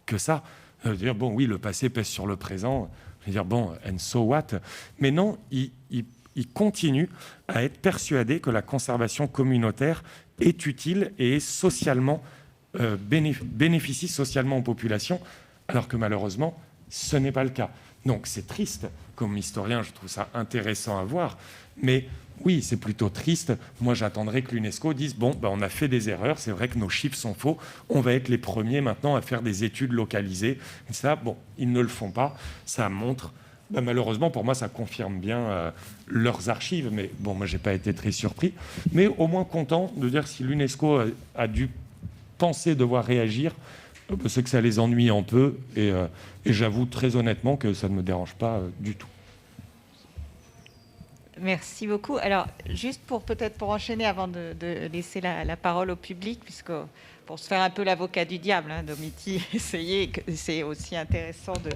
S2: que ça. Dire bon, oui, le passé pèse sur le présent, je veux dire bon, and so what? Mais non, il continue à être persuadé que la conservation communautaire est utile et est socialement bénéficie socialement aux populations, alors que malheureusement, ce n'est pas le cas. Donc c'est triste. Comme historien, je trouve ça intéressant à voir, mais oui, c'est plutôt triste. Moi, j'attendrai que l'UNESCO dise « Bon, on a fait des erreurs, c'est vrai que nos chiffres sont faux, on va être les premiers maintenant à faire des études localisées. » Et ça, bon, ils ne le font pas. Ça montre, malheureusement, pour moi, ça confirme bien leurs archives. Mais bon, moi, je n'ai pas été très surpris. Mais au moins content de dire si l'UNESCO a dû penser devoir réagir, c'est que ça les ennuie un peu. Et j'avoue très honnêtement que ça ne me dérange pas du tout.
S1: Merci beaucoup. Alors, juste pour enchaîner avant de laisser la parole au public, puisque pour se faire un peu l'avocat du diable, Domiti, c'est aussi intéressant de...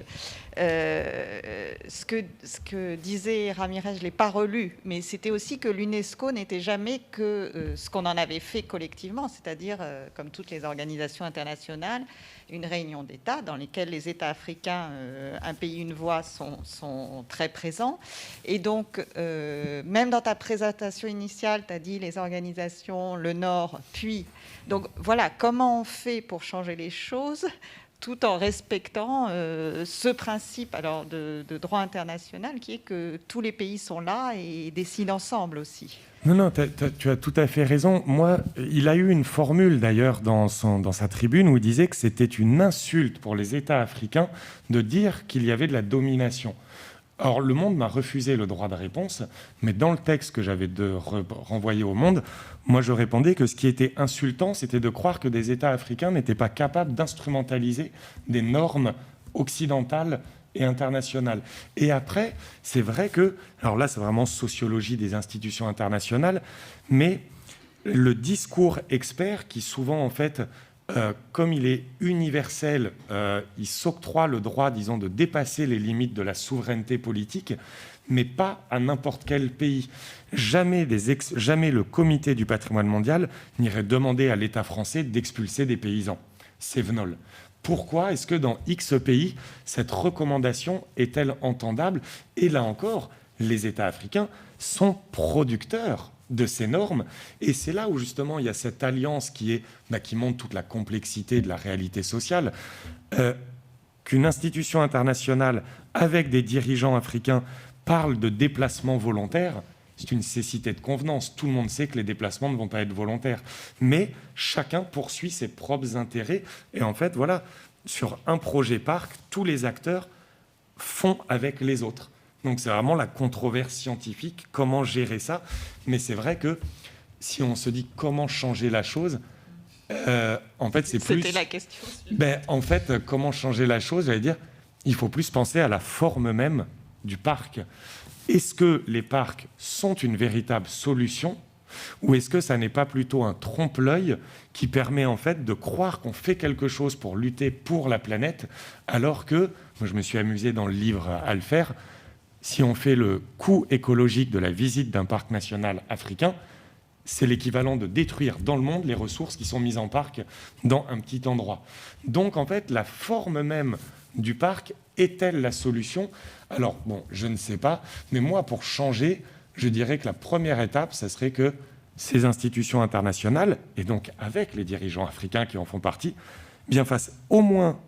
S1: ce que disait Ramirez, je ne l'ai pas relu, mais c'était aussi que l'UNESCO n'était jamais que ce qu'on en avait fait collectivement, c'est-à-dire, comme toutes les organisations internationales, une réunion d'États dans lesquelles les États africains, un pays, une voix, sont très présents. Et donc, même dans ta présentation initiale, tu as dit les organisations, le Nord, puis... Donc voilà, comment on fait pour changer les choses tout en respectant ce principe alors, de droit international qui est que tous les pays sont là et décident ensemble aussi.
S2: Non, tu as tout à fait raison. Moi, il a eu une formule d'ailleurs dans sa tribune où il disait que c'était une insulte pour les États africains de dire qu'il y avait de la domination. Or, le Monde m'a refusé le droit de réponse, mais dans le texte que j'avais renvoyé au Monde, moi je répondais que ce qui était insultant, c'était de croire que des États africains n'étaient pas capables d'instrumentaliser des normes occidentales et internationales. Et après, c'est vrai que, alors là c'est vraiment sociologie des institutions internationales, mais le discours expert qui souvent en fait... comme il est universel, il s'octroie le droit, disons, de dépasser les limites de la souveraineté politique, mais pas à n'importe quel pays. Jamais le comité du patrimoine mondial n'irait demander à l'État français d'expulser des paysans. C'est vénol. Pourquoi est-ce que dans X pays, cette recommandation est-elle entendable? Et là encore, les États africains sont producteurs de ces normes, et c'est là où justement il y a cette alliance qui montre toute la complexité de la réalité sociale, qu'une institution internationale avec des dirigeants africains parle de déplacement volontaire. C'est une cécité de convenance. Tout le monde sait que les déplacements ne vont pas être volontaires, mais chacun poursuit ses propres intérêts, et en fait voilà, sur un projet parc, tous les acteurs font avec les autres. Donc c'est vraiment la controverse scientifique, comment gérer ça. Mais c'est vrai que si on se dit comment changer la chose, en fait c'est plus...
S1: C'était la question.
S2: En fait, comment changer la chose, j'allais dire, il faut plus penser à la forme même du parc. Est-ce que les parcs sont une véritable solution, ou est-ce que ça n'est pas plutôt un trompe-l'œil qui permet en fait de croire qu'on fait quelque chose pour lutter pour la planète, alors que, moi je me suis amusé dans le livre à le faire, si on fait le coût écologique de la visite d'un parc national africain, c'est l'équivalent de détruire dans le monde les ressources qui sont mises en parc dans un petit endroit. Donc, en fait, la forme même du parc est-elle la solution? Alors, bon, je ne sais pas, mais moi, pour changer, je dirais que la première étape, ça serait que ces institutions internationales, et donc avec les dirigeants africains qui en font partie, bien fassent au moins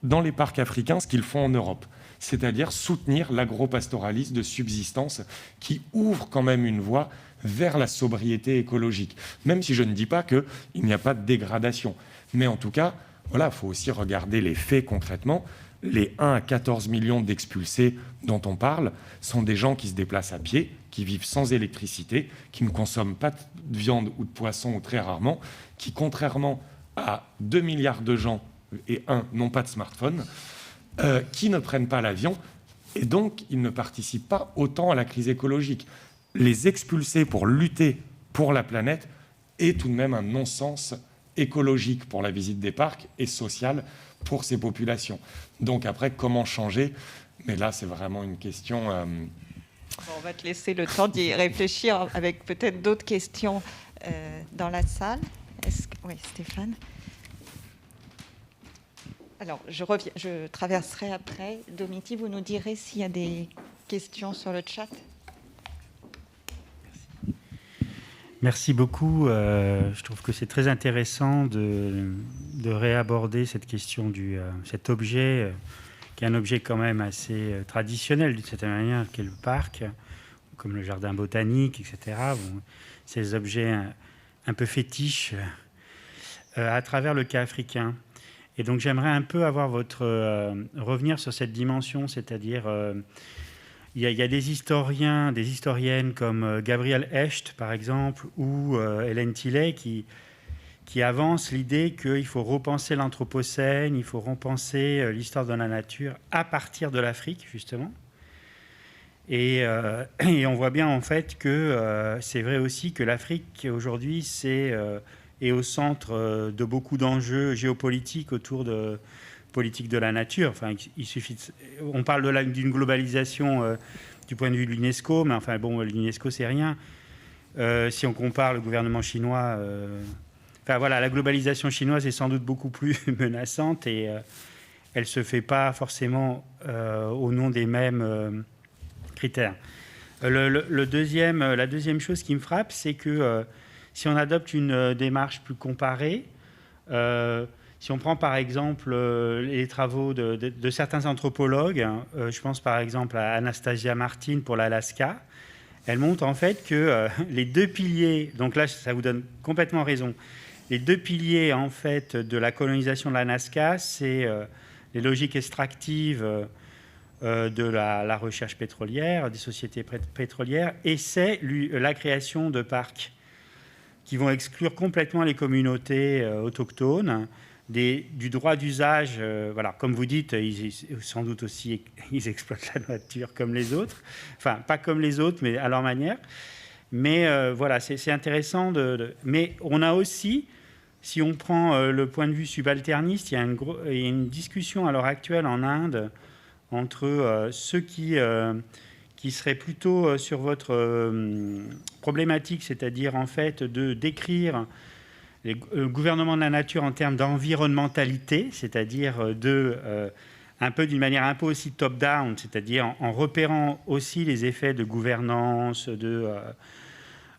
S2: dans les parcs africains ce qu'ils font en Europe. C'est-à-dire soutenir l'agropastoralisme de subsistance qui ouvre quand même une voie vers la sobriété écologique. Même si je ne dis pas qu'il n'y a pas de dégradation. Mais en tout cas, voilà, il faut aussi regarder les faits concrètement. Les 1 à 14 millions d'expulsés dont on parle sont des gens qui se déplacent à pied, qui vivent sans électricité, qui ne consomment pas de viande ou de poisson ou très rarement, qui, contrairement à 2 milliards de gens, et n'ont pas de smartphone, qui ne prennent pas l'avion, et donc ils ne participent pas autant à la crise écologique. Les expulser pour lutter pour la planète est tout de même un non-sens écologique pour la visite des parcs et social pour ces populations. Donc après, comment changer? Mais là, c'est vraiment une question...
S1: Bon, on va te laisser le temps d'y réfléchir avec peut-être d'autres questions dans la salle. Oui, Stéphane. Alors, je traverserai après. Domiti, vous nous direz s'il y a des questions sur le chat.
S4: Merci beaucoup. Je trouve que c'est très intéressant de réaborder cette question cet objet, qui est un objet quand même assez traditionnel d'une certaine manière, qui est le parc, comme le jardin botanique, etc. Bon, ces objets un peu fétiches à travers le cas africain. Et donc j'aimerais un peu avoir revenir sur cette dimension, c'est-à-dire il y a des historiens, des historiennes comme Gabriel Hecht, par exemple, ou Hélène Tillet, qui avancent l'idée qu'il faut repenser l'Anthropocène, il faut repenser l'histoire de la nature à partir de l'Afrique, justement. Et on voit bien, en fait, que c'est vrai aussi que l'Afrique, aujourd'hui, est au centre de beaucoup d'enjeux géopolitiques autour de politique de la nature. Enfin, il suffit on parle d'une globalisation du point de vue de l'UNESCO, mais enfin bon, l'UNESCO c'est rien. Si on compare le gouvernement chinois, enfin voilà, la globalisation chinoise est sans doute beaucoup plus menaçante et elle se fait pas forcément au nom des mêmes critères. La deuxième chose qui me frappe, c'est que si on adopte une démarche plus comparée, si on prend par exemple les travaux de certains anthropologues, je pense par exemple à Anastasia Martin pour l'Alaska, elle montre en fait que les deux piliers, donc là ça vous donne complètement raison, les deux piliers en fait de la colonisation de l'Alaska, c'est les logiques extractives de la recherche pétrolière, des sociétés pétrolières, et c'est la création de parcs qui vont exclure complètement les communautés autochtones du droit d'usage. Voilà, comme vous dites, sans doute aussi, ils exploitent la nature comme les autres. Enfin, pas comme les autres, mais à leur manière. Mais voilà, c'est intéressant. Mais on a aussi, si on prend le point de vue subalterniste, il y a une discussion à l'heure actuelle en Inde entre ceux qui serait plutôt sur votre problématique, c'est-à-dire en fait de décrire le gouvernement de la nature en termes d'environnementalité, c'est-à-dire un peu d'une manière un peu aussi top-down, c'est-à-dire en repérant aussi les effets de gouvernance,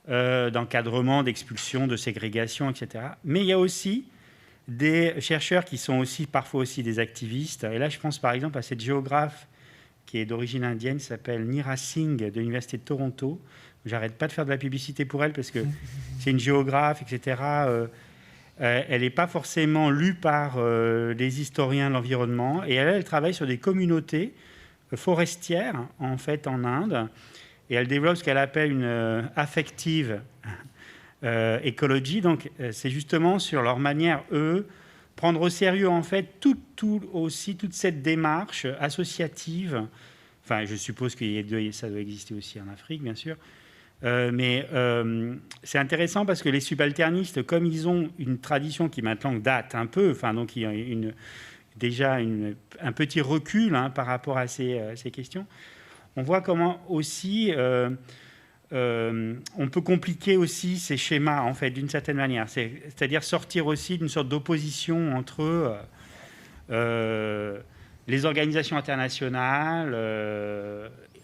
S4: d'encadrement, d'expulsion, de ségrégation, etc. Mais il y a aussi des chercheurs qui sont aussi parfois aussi des activistes. Et là, je pense par exemple à cette géographe qui est d'origine indienne, qui s'appelle Neera Singh de l'Université de Toronto. J'arrête pas de faire de la publicité pour elle parce que c'est une géographe, etc. Elle n'est pas forcément lue par les historiens de l'environnement. Et elle travaille sur des communautés forestières, en fait, en Inde. Et elle développe ce qu'elle appelle une affective ecology. Donc, c'est justement sur leur manière, eux, prendre au sérieux, en fait, toute cette démarche associative. Enfin, je suppose que ça doit exister aussi en Afrique, bien sûr. Mais c'est intéressant parce que les subalternistes, comme ils ont une tradition qui maintenant date un peu, enfin, donc il y a déjà un petit recul par rapport à ces questions, on voit comment aussi on peut compliquer aussi ces schémas, en fait, d'une certaine manière. C'est-à-dire sortir aussi d'une sorte d'opposition entre les organisations internationales,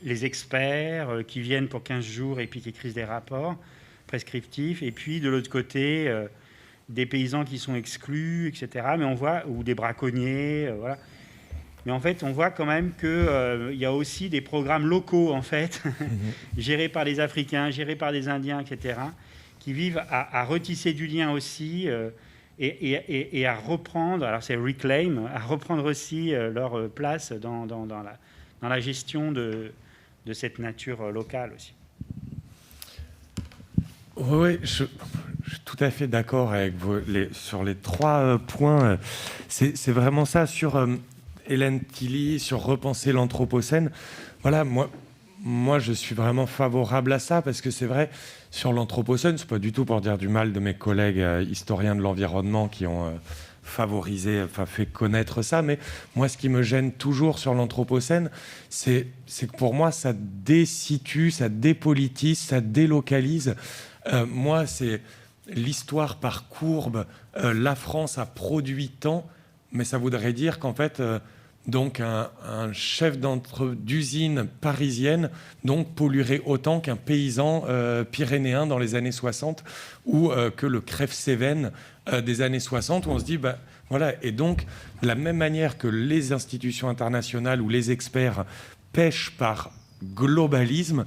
S4: les experts qui viennent pour 15 jours et puis qui écrivent des rapports prescriptifs, et puis de l'autre côté, des paysans qui sont exclus, etc. Mais on voit, ou des braconniers, voilà. Mais en fait, on voit quand même qu'il y a aussi des programmes locaux, en fait, gérés par les Africains, gérés par des Indiens, etc., qui vivent à retisser du lien aussi et à reprendre, alors c'est reclaim, à reprendre aussi leur place dans la gestion de cette nature locale aussi.
S2: Oui, je suis tout à fait d'accord avec vous sur les 3 points. C'est vraiment ça, sur Hélène Tilly, sur repenser l'Anthropocène. Voilà, moi, je suis vraiment favorable à ça, parce que c'est vrai, sur l'Anthropocène, c'est pas du tout pour dire du mal de mes collègues historiens de l'environnement qui ont fait connaître ça, mais moi, ce qui me gêne toujours sur l'Anthropocène, c'est que pour moi, ça désitue, ça dépolitise, ça délocalise. Moi, c'est l'histoire par courbe. La France a produit tant, mais ça voudrait dire qu'en fait, donc un chef d'usine parisienne donc polluerait autant qu'un paysan pyrénéen dans les années 60 ou que le Crève-Cévennes des années 60, où on se dit, voilà. Et donc, de la même manière que les institutions internationales ou les experts pêchent par globalisme,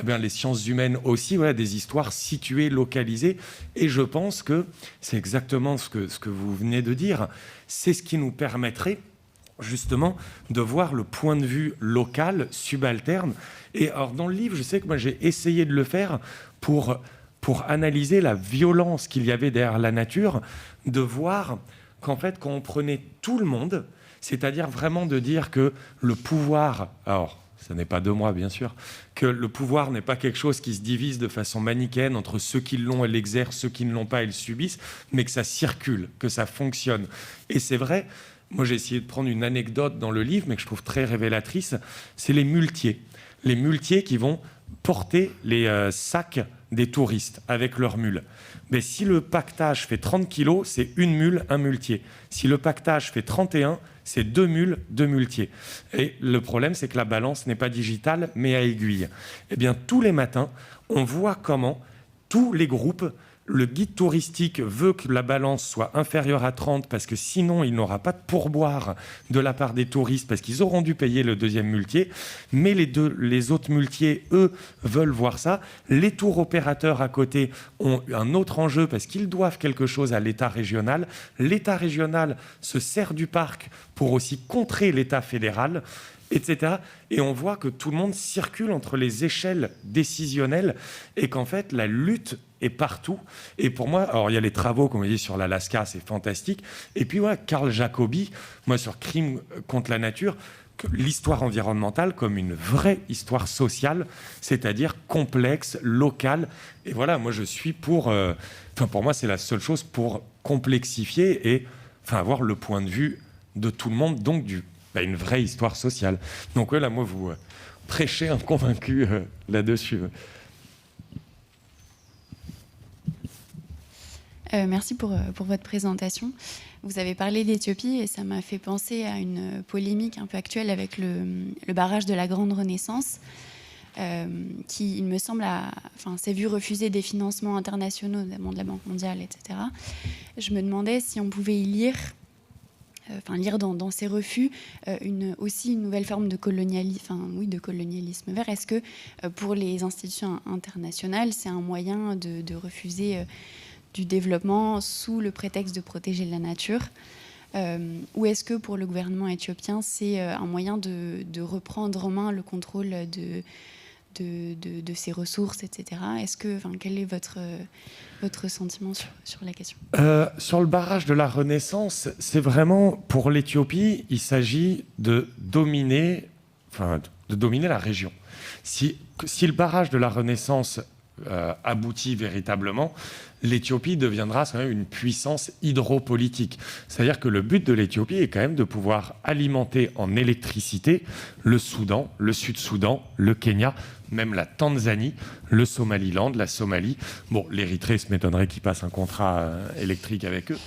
S2: les sciences humaines aussi, voilà, des histoires situées, localisées. Et je pense que c'est exactement ce que vous venez de dire. C'est ce qui nous permettrait justement de voir le point de vue local, subalterne. Et alors dans le livre, je sais que moi j'ai essayé de le faire pour analyser la violence qu'il y avait derrière la nature, de voir qu'en fait, quand on prenait tout le monde, c'est-à-dire vraiment de dire que le pouvoir... Alors, ce n'est pas de moi, bien sûr, que le pouvoir n'est pas quelque chose qui se divise de façon manichéenne entre ceux qui l'ont et l'exercent, ceux qui ne l'ont pas et le subissent, mais que ça circule, que ça fonctionne. Et c'est vrai, moi j'ai essayé de prendre une anecdote dans le livre, mais que je trouve très révélatrice, c'est les muletiers. Les muletiers qui vont porter les sacs des touristes avec leurs mules. Mais si le paquetage fait 30 kilos, c'est une mule, un muletier. Si le paquetage fait 31, c'est 2 mules, 2 muletiers. Et le problème, c'est que la balance n'est pas digitale, mais à aiguille. Eh bien, tous les matins, on voit comment tous les groupes, le guide touristique veut que la balance soit inférieure à 30 parce que sinon, il n'aura pas de pourboire de la part des touristes parce qu'ils auront dû payer le deuxième muletier. Mais les autres muletiers, eux, veulent voir ça. Les tours opérateurs à côté ont un autre enjeu parce qu'ils doivent quelque chose à l'État régional. L'État régional se sert du parc pour aussi contrer l'État fédéral, etc. Et on voit que tout le monde circule entre les échelles décisionnelles et qu'en fait, la lutte est partout. Et pour moi, alors il y a les travaux, comme on dit, sur l'Alaska, c'est fantastique. Et puis, ouais, Carl Jacobi, moi, sur Crime contre la nature, l'histoire environnementale comme une vraie histoire sociale, c'est-à-dire complexe, locale. Et voilà, moi, je suis pour moi, c'est la seule chose pour complexifier et avoir le point de vue de tout le monde, donc une vraie histoire sociale. Donc là, moi, vous prêchez un convaincu là-dessus.
S5: Merci pour votre présentation. Vous avez parlé d'Éthiopie et ça m'a fait penser à une polémique un peu actuelle avec le barrage de la Grande Renaissance, qui, il me semble, s'est vu refuser des financements internationaux, notamment de la Banque mondiale, etc. Je me demandais si on pouvait y lire dans ces refus aussi une nouvelle forme de colonialisme vert. Est-ce que pour les institutions internationales, c'est un moyen de refuser du développement sous le prétexte de protéger la nature, ou est-ce que pour le gouvernement éthiopien, c'est un moyen de reprendre en main le contrôle de ses ressources, etc. Quel est votre sentiment sur la question ?
S2: Sur le barrage de la Renaissance, c'est vraiment, pour l'Éthiopie, il s'agit de dominer la région. Si le barrage de la Renaissance aboutit véritablement, l'Éthiopie deviendra quand même une puissance hydropolitique. C'est-à-dire que le but de l'Éthiopie est quand même de pouvoir alimenter en électricité le Soudan, le Sud-Soudan, le Kenya, même la Tanzanie, le Somaliland, la Somalie. Bon, l'Érythrée, se m'étonnerait qu'ils passent un contrat électrique avec eux.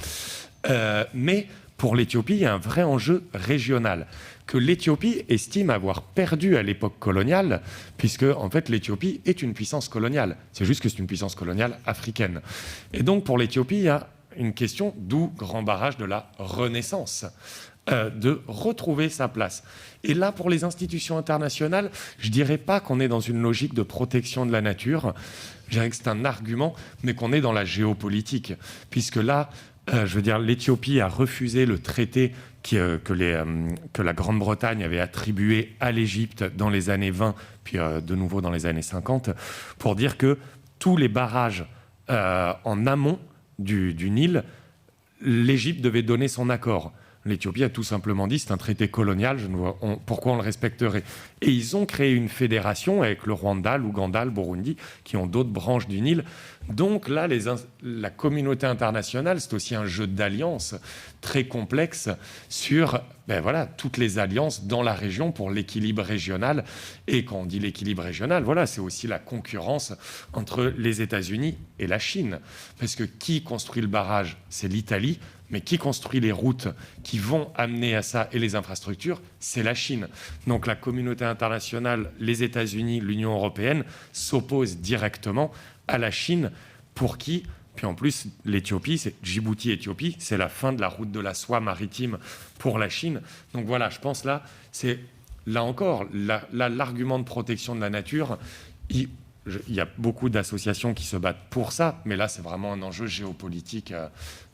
S2: Mais pour l'Éthiopie, il y a un vrai enjeu régional que l'Éthiopie estime avoir perdu à l'époque coloniale, puisque en fait l'Éthiopie est une puissance coloniale. C'est juste que c'est une puissance coloniale africaine. Et donc pour l'Éthiopie, il y a une question, d'où grand barrage de la Renaissance. de retrouver sa place. Et là, pour les institutions internationales, je ne dirais pas qu'on est dans une logique de protection de la nature, je dirais que c'est un argument, mais qu'on est dans la géopolitique, puisque là, je veux dire, l'Éthiopie a refusé le traité que la Grande-Bretagne avait attribué à l'Égypte dans les années 20, puis de nouveau dans les années 50, pour dire que tous les barrages en amont du Nil, l'Égypte devait donner son accord. L'Éthiopie a tout simplement dit c'est un traité colonial, pourquoi on le respecterait? Et ils ont créé une fédération avec le Rwanda, l'Ouganda, le Burundi, qui ont d'autres branches du Nil. Donc là, la communauté internationale, c'est aussi un jeu d'alliances très complexe sur toutes les alliances dans la région pour l'équilibre régional. Et quand on dit l'équilibre régional, c'est aussi la concurrence entre les États-Unis et la Chine. Parce que qui construit le barrage? C'est l'Italie. Mais qui construit les routes qui vont amener à ça et les infrastructures? C'est la Chine. Donc la communauté internationale, les États-Unis, l'Union européenne s'opposent directement à la Chine pour qui? Puis en plus, l'Éthiopie, c'est Djibouti-Éthiopie, c'est la fin de la route de la soie maritime pour la Chine. Donc voilà, je pense là, c'est là encore, l'argument de protection de la nature, il y a beaucoup d'associations qui se battent pour ça, mais là, c'est vraiment un enjeu géopolitique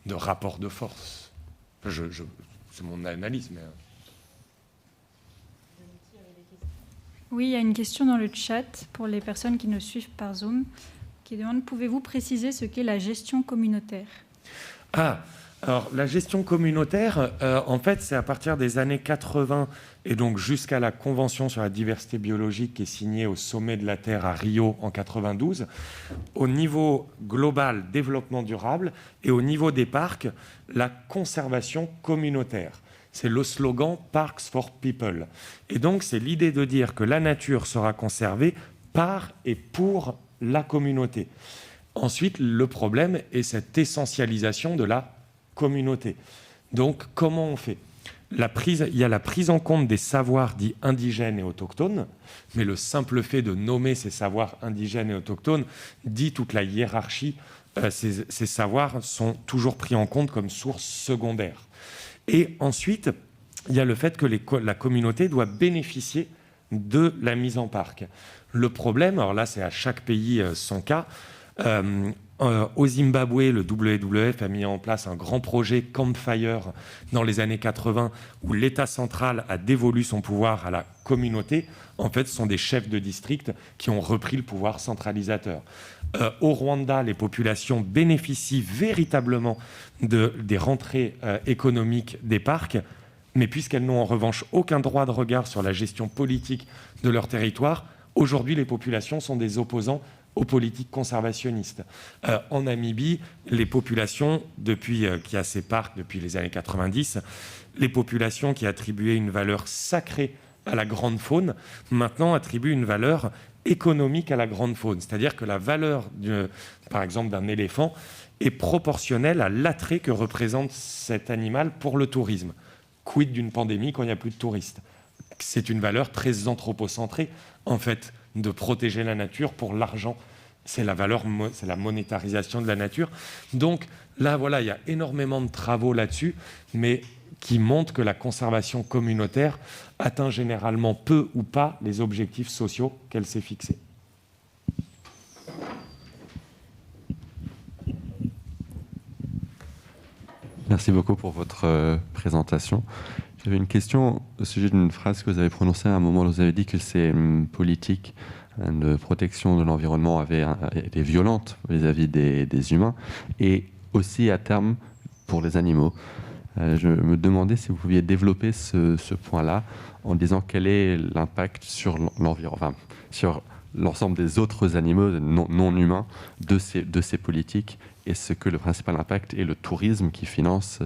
S2: de rapport de force. C'est mon analyse. Mais...
S3: Oui, il y a une question dans le chat pour les personnes qui nous suivent par Zoom qui demande: pouvez-vous préciser ce qu'est la gestion communautaire?
S2: Alors la gestion communautaire, en fait, c'est à partir des années 80 et donc jusqu'à la Convention sur la diversité biologique qui est signée au sommet de la Terre à Rio en 92. Au niveau global, développement durable, et au niveau des parcs, la conservation communautaire. C'est le slogan « Parks for People ». Et donc, c'est l'idée de dire que la nature sera conservée par et pour la communauté. Ensuite, le problème est cette essentialisation de la communauté. Donc, comment on fait? Il y a la prise en compte des savoirs dits indigènes et autochtones, mais le simple fait de nommer ces savoirs indigènes et autochtones dit toute la hiérarchie. Ces savoirs sont toujours pris en compte comme source secondaire. Et ensuite, il y a le fait que la communauté doit bénéficier de la mise en parc. Le problème, alors là, c'est à chaque pays son cas. Au Zimbabwe, le WWF a mis en place un grand projet Campfire dans les années 80 où l'État central a dévolu son pouvoir à la communauté. En fait, ce sont des chefs de district qui ont repris le pouvoir centralisateur. Au Rwanda, les populations bénéficient véritablement des rentrées économiques des parcs, mais puisqu'elles n'ont en revanche aucun droit de regard sur la gestion politique de leur territoire, aujourd'hui, les populations sont des opposants aux politiques conservationnistes. En Namibie, les populations, qui a ces parcs depuis les années 90, les populations qui attribuaient une valeur sacrée à la grande faune, maintenant attribuent une valeur économique à la grande faune. C'est-à-dire que la valeur, par exemple, d'un éléphant est proportionnelle à l'attrait que représente cet animal pour le tourisme. Quid d'une pandémie quand il n'y a plus de touristes? C'est une valeur très anthropocentrée, en fait, de protéger la nature pour l'argent. C'est la monétarisation de la nature. Donc là, il y a énormément de travaux là-dessus, mais qui montrent que la conservation communautaire atteint généralement peu ou pas les objectifs sociaux qu'elle s'est fixés.
S6: Merci beaucoup pour votre présentation. J'avais une question au sujet d'une phrase que vous avez prononcée à un moment où vous avez dit que ces politiques de protection de l'environnement avaient été violentes vis-à-vis des humains et aussi à terme pour les animaux. Je me demandais si vous pouviez développer ce point-là en disant quel est l'impact sur l'environnement, sur l'ensemble des autres animaux non humains de ces politiques et ce que le principal impact est le tourisme qui finance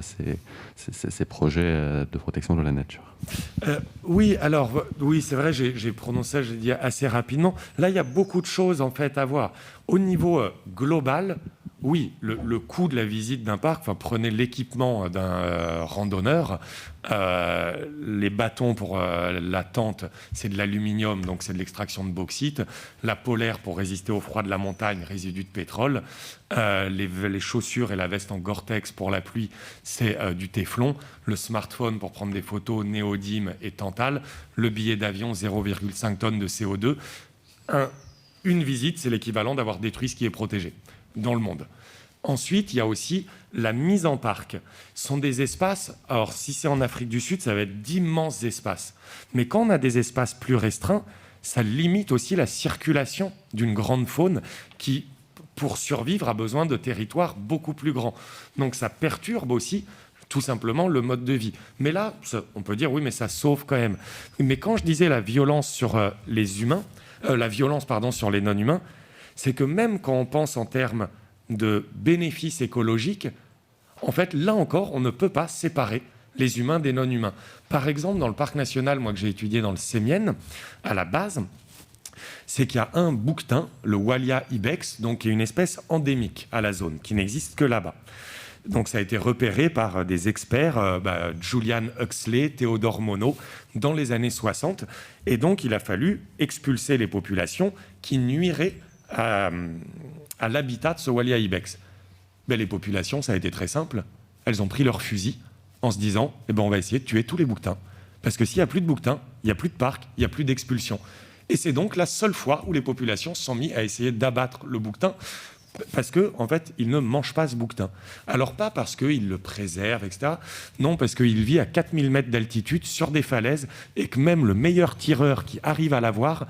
S6: ces projets de protection de la nature.
S2: Oui, c'est vrai, j'ai prononcé, j'ai dit assez rapidement. Là, il y a beaucoup de choses en fait à voir. Au niveau global, oui, le coût de la visite d'un parc, prenez l'équipement d'un randonneur, les bâtons pour la tente, c'est de l'aluminium, donc c'est de l'extraction de bauxite, la polaire pour résister au froid de la montagne, résidu de pétrole, les chaussures et la veste en Gore-Tex pour la pluie, c'est du téflon, le smartphone pour prendre des photos, néodyme et tantale, le billet d'avion, 0,5 tonnes de CO2. Une visite, c'est l'équivalent d'avoir détruit ce qui est protégé dans le monde. Ensuite, il y a aussi la mise en parc. Ce sont des espaces, alors si c'est en Afrique du Sud, ça va être d'immenses espaces. Mais quand on a des espaces plus restreints, ça limite aussi la circulation d'une grande faune qui, pour survivre, a besoin de territoires beaucoup plus grands. Donc ça perturbe aussi tout simplement le mode de vie. Mais là, on peut dire, oui, mais ça sauve quand même. Mais quand je disais la violence sur les humains, la violence, sur les non-humains, c'est que même quand on pense en termes de bénéfices écologiques, en fait, là encore, on ne peut pas séparer les humains des non-humains. Par exemple, dans le parc national, moi que j'ai étudié dans le Sémienne, à la base, c'est qu'il y a un bouquetin, le Walia ibex, donc qui est une espèce endémique à la zone, qui n'existe que là-bas. Donc ça a été repéré par des experts, Julian Huxley, Théodore Monod, dans les années 60. Et donc il a fallu expulser les populations qui nuiraient à l'habitat de ce Walia ibex. Les populations, ça a été très simple. Elles ont pris leurs fusils en se disant on va essayer de tuer tous les bouquetins. Parce que s'il n'y a plus de bouquetins, il n'y a plus de parc, il n'y a plus d'expulsion. Et c'est donc la seule fois où les populations se sont mises à essayer d'abattre le bouquetin parce qu'en fait, ils ne mangent pas ce bouquetin. Alors pas parce qu'ils le préservent, etc. Non, parce qu'il vit à 4000 mètres d'altitude sur des falaises et que même le meilleur tireur qui arrive à l'avoir,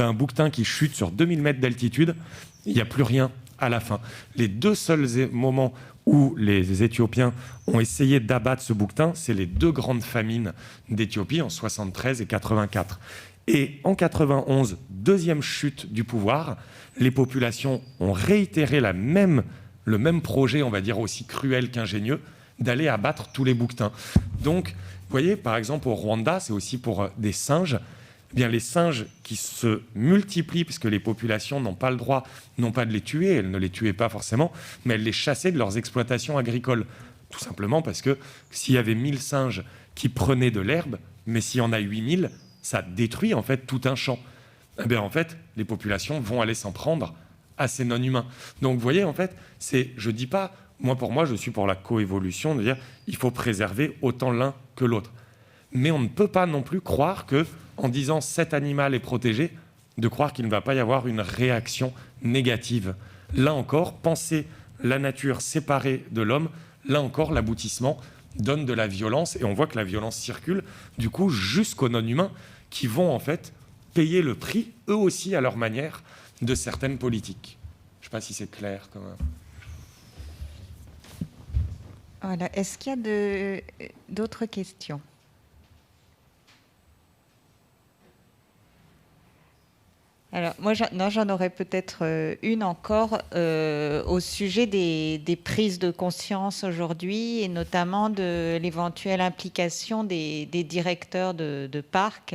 S2: un bouquetin qui chute sur 2000 mètres d'altitude, il n'y a plus rien à la fin. Les deux seuls moments où les Éthiopiens ont essayé d'abattre ce bouquetin, c'est les deux grandes famines d'Éthiopie en 73 et 84. Et en 91, deuxième chute du pouvoir, les populations ont réitéré le même projet, on va dire aussi cruel qu'ingénieux, d'aller abattre tous les bouquetins. Donc, vous voyez, par exemple, au Rwanda, c'est aussi pour des singes. Les singes qui se multiplient, puisque les populations n'ont pas le droit, non pas de les tuer, elles ne les tuaient pas forcément, mais elles les chassaient de leurs exploitations agricoles. Tout simplement parce que s'il y avait 1000 singes qui prenaient de l'herbe, mais s'il y en a 8000, ça détruit en fait tout un champ. En fait, les populations vont aller s'en prendre à ces non-humains. Donc vous voyez, en fait, je dis pas, pour moi, je suis pour la coévolution, de dire il faut préserver autant l'un que l'autre. Mais on ne peut pas non plus croire que, en disant cet animal est protégé, de croire qu'il ne va pas y avoir une réaction négative. Là encore, penser la nature séparée de l'homme, là encore, l'aboutissement donne de la violence, et on voit que la violence circule, du coup, jusqu'aux non-humains, qui vont en fait payer le prix, eux aussi, à leur manière, de certaines politiques. Je ne sais pas si c'est clair quand même.
S1: Voilà. Est-ce qu'il y a d'autres questions ? Alors, moi, j'en aurais peut-être une encore au sujet des prises de conscience aujourd'hui et notamment de l'éventuelle implication des directeurs de parcs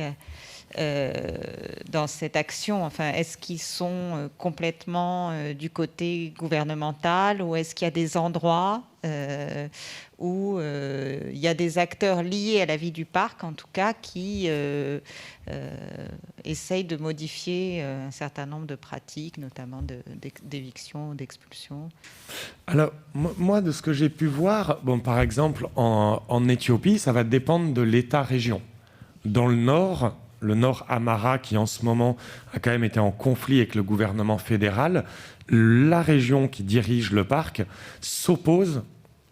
S1: dans cette action. Enfin, est-ce qu'ils sont complètement du côté gouvernemental ou est-ce qu'il y a des endroits où il y a des acteurs liés à la vie du parc, en tout cas, qui essayent de modifier un certain nombre de pratiques, notamment d'éviction, d'expulsion.
S2: Alors, moi, de ce que j'ai pu voir, par exemple, en Éthiopie, ça va dépendre de l'État-région. Dans le Nord Amhara, qui en ce moment a quand même été en conflit avec le gouvernement fédéral, la région qui dirige le parc s'oppose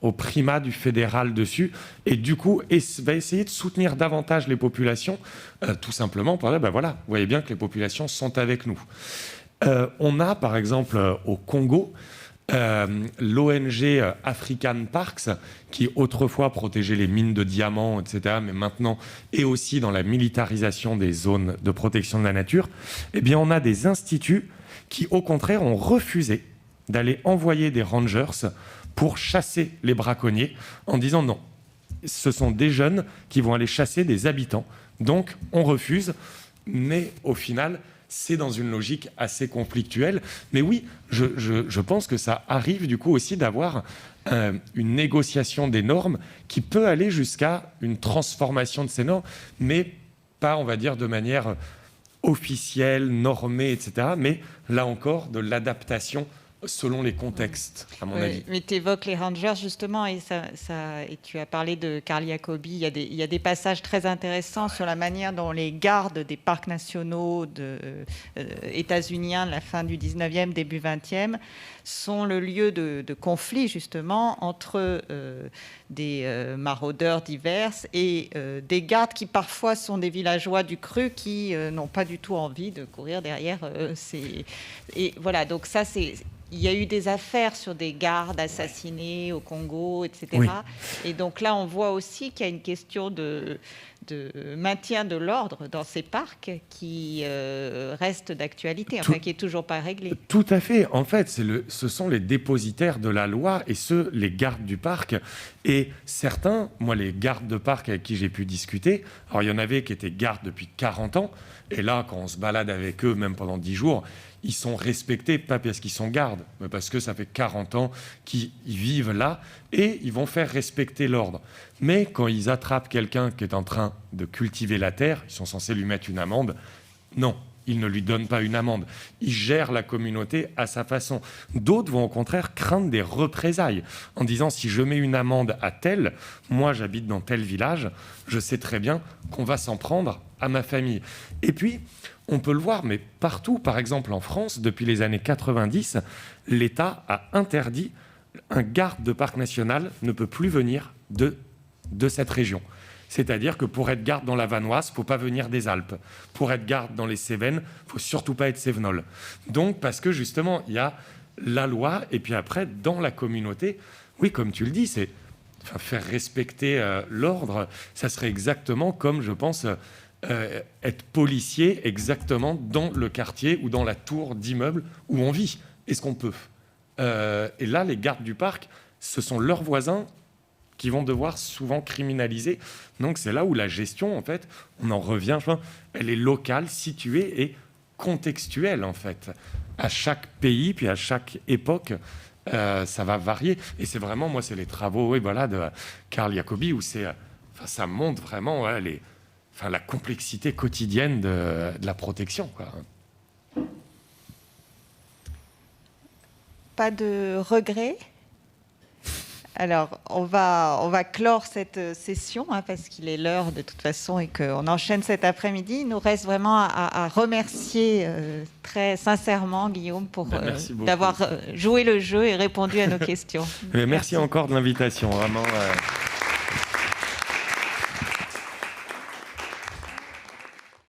S2: au primat du fédéral dessus, et du coup va essayer de soutenir davantage les populations, tout simplement pour dire, voilà, vous voyez bien que les populations sont avec nous. On a par exemple au Congo l'ONG African Parks, qui autrefois protégeait les mines de diamants, etc., mais maintenant est aussi dans la militarisation des zones de protection de la nature. On a des instituts qui, au contraire, ont refusé d'aller envoyer des rangers pour chasser les braconniers en disant non, ce sont des jeunes qui vont aller chasser des habitants, donc on refuse. Mais au final, c'est dans une logique assez conflictuelle. Mais oui, je pense que ça arrive du coup aussi d'avoir une négociation des normes qui peut aller jusqu'à une transformation de ces normes, mais pas, on va dire, de manière officielle, normée, etc. Mais là encore, de l'adaptation selon les contextes, à mon avis.
S1: Mais tu évoques les rangers, justement, et tu as parlé de Carl Jacobi. Il y a des passages très intéressants sur la manière dont les gardes des parcs nationaux états-uniens de la fin du 19e, début 20e, sont le lieu de conflits, justement, entre des maraudeurs divers et des gardes qui, parfois, sont des villageois du cru qui n'ont pas du tout envie de courir derrière. Et voilà, donc ça, c'est... Il y a eu des affaires sur des gardes assassinés au Congo, etc. Oui. Et donc là, on voit aussi qu'il y a une question de maintien de l'ordre dans ces parcs qui reste d'actualité, enfin, qui n'est toujours pas réglé.
S2: Tout à fait. En fait, ce sont les dépositaires de la loi et les gardes du parc. Et certains, moi, les gardes de parc avec qui j'ai pu discuter, alors il y en avait qui étaient gardes depuis 40 ans. Et là, quand on se balade avec eux, même pendant 10 jours, ils sont respectés, pas parce qu'ils sont gardes, mais parce que ça fait 40 ans qu'ils vivent là et ils vont faire respecter l'ordre. Mais quand ils attrapent quelqu'un qui est en train de cultiver la terre, ils sont censés lui mettre une amende. Non, ils ne lui donnent pas une amende. Ils gèrent la communauté à sa façon. D'autres vont au contraire craindre des représailles en disant si je mets une amende à tel, moi j'habite dans tel village, je sais très bien qu'on va s'en prendre à ma famille. Et puis, on peut le voir, mais partout, par exemple en France, depuis les années 90, l'État a interdit, un garde de parc national ne peut plus venir de cette région. C'est-à-dire que pour être garde dans la Vanoise, il ne faut pas venir des Alpes. Pour être garde dans les Cévennes, il ne faut surtout pas être cévenol. Donc, parce que justement, il y a la loi, et puis après, dans la communauté, oui, comme tu le dis, c'est faire respecter l'ordre. Ça serait exactement comme, je pense... être policier exactement dans le quartier ou dans la tour d'immeuble où on vit. Est-ce qu'on peut et là, les gardes du parc, ce sont leurs voisins qui vont devoir souvent criminaliser. Donc, c'est là où la gestion, en fait, on en revient, elle est locale, située et contextuelle, en fait. À chaque pays, puis à chaque époque, ça va varier. Et c'est vraiment, moi, c'est les travaux de Carl Jacobi où ça montre vraiment la complexité quotidienne de la protection, quoi.
S1: Pas de regrets. Alors, on va clore cette session parce qu'il est l'heure de toute façon et qu'on enchaîne cet après-midi. Il nous reste vraiment à remercier très sincèrement Guillaume pour d'avoir joué le jeu et répondu à nos questions.
S2: Merci encore de l'invitation, vraiment.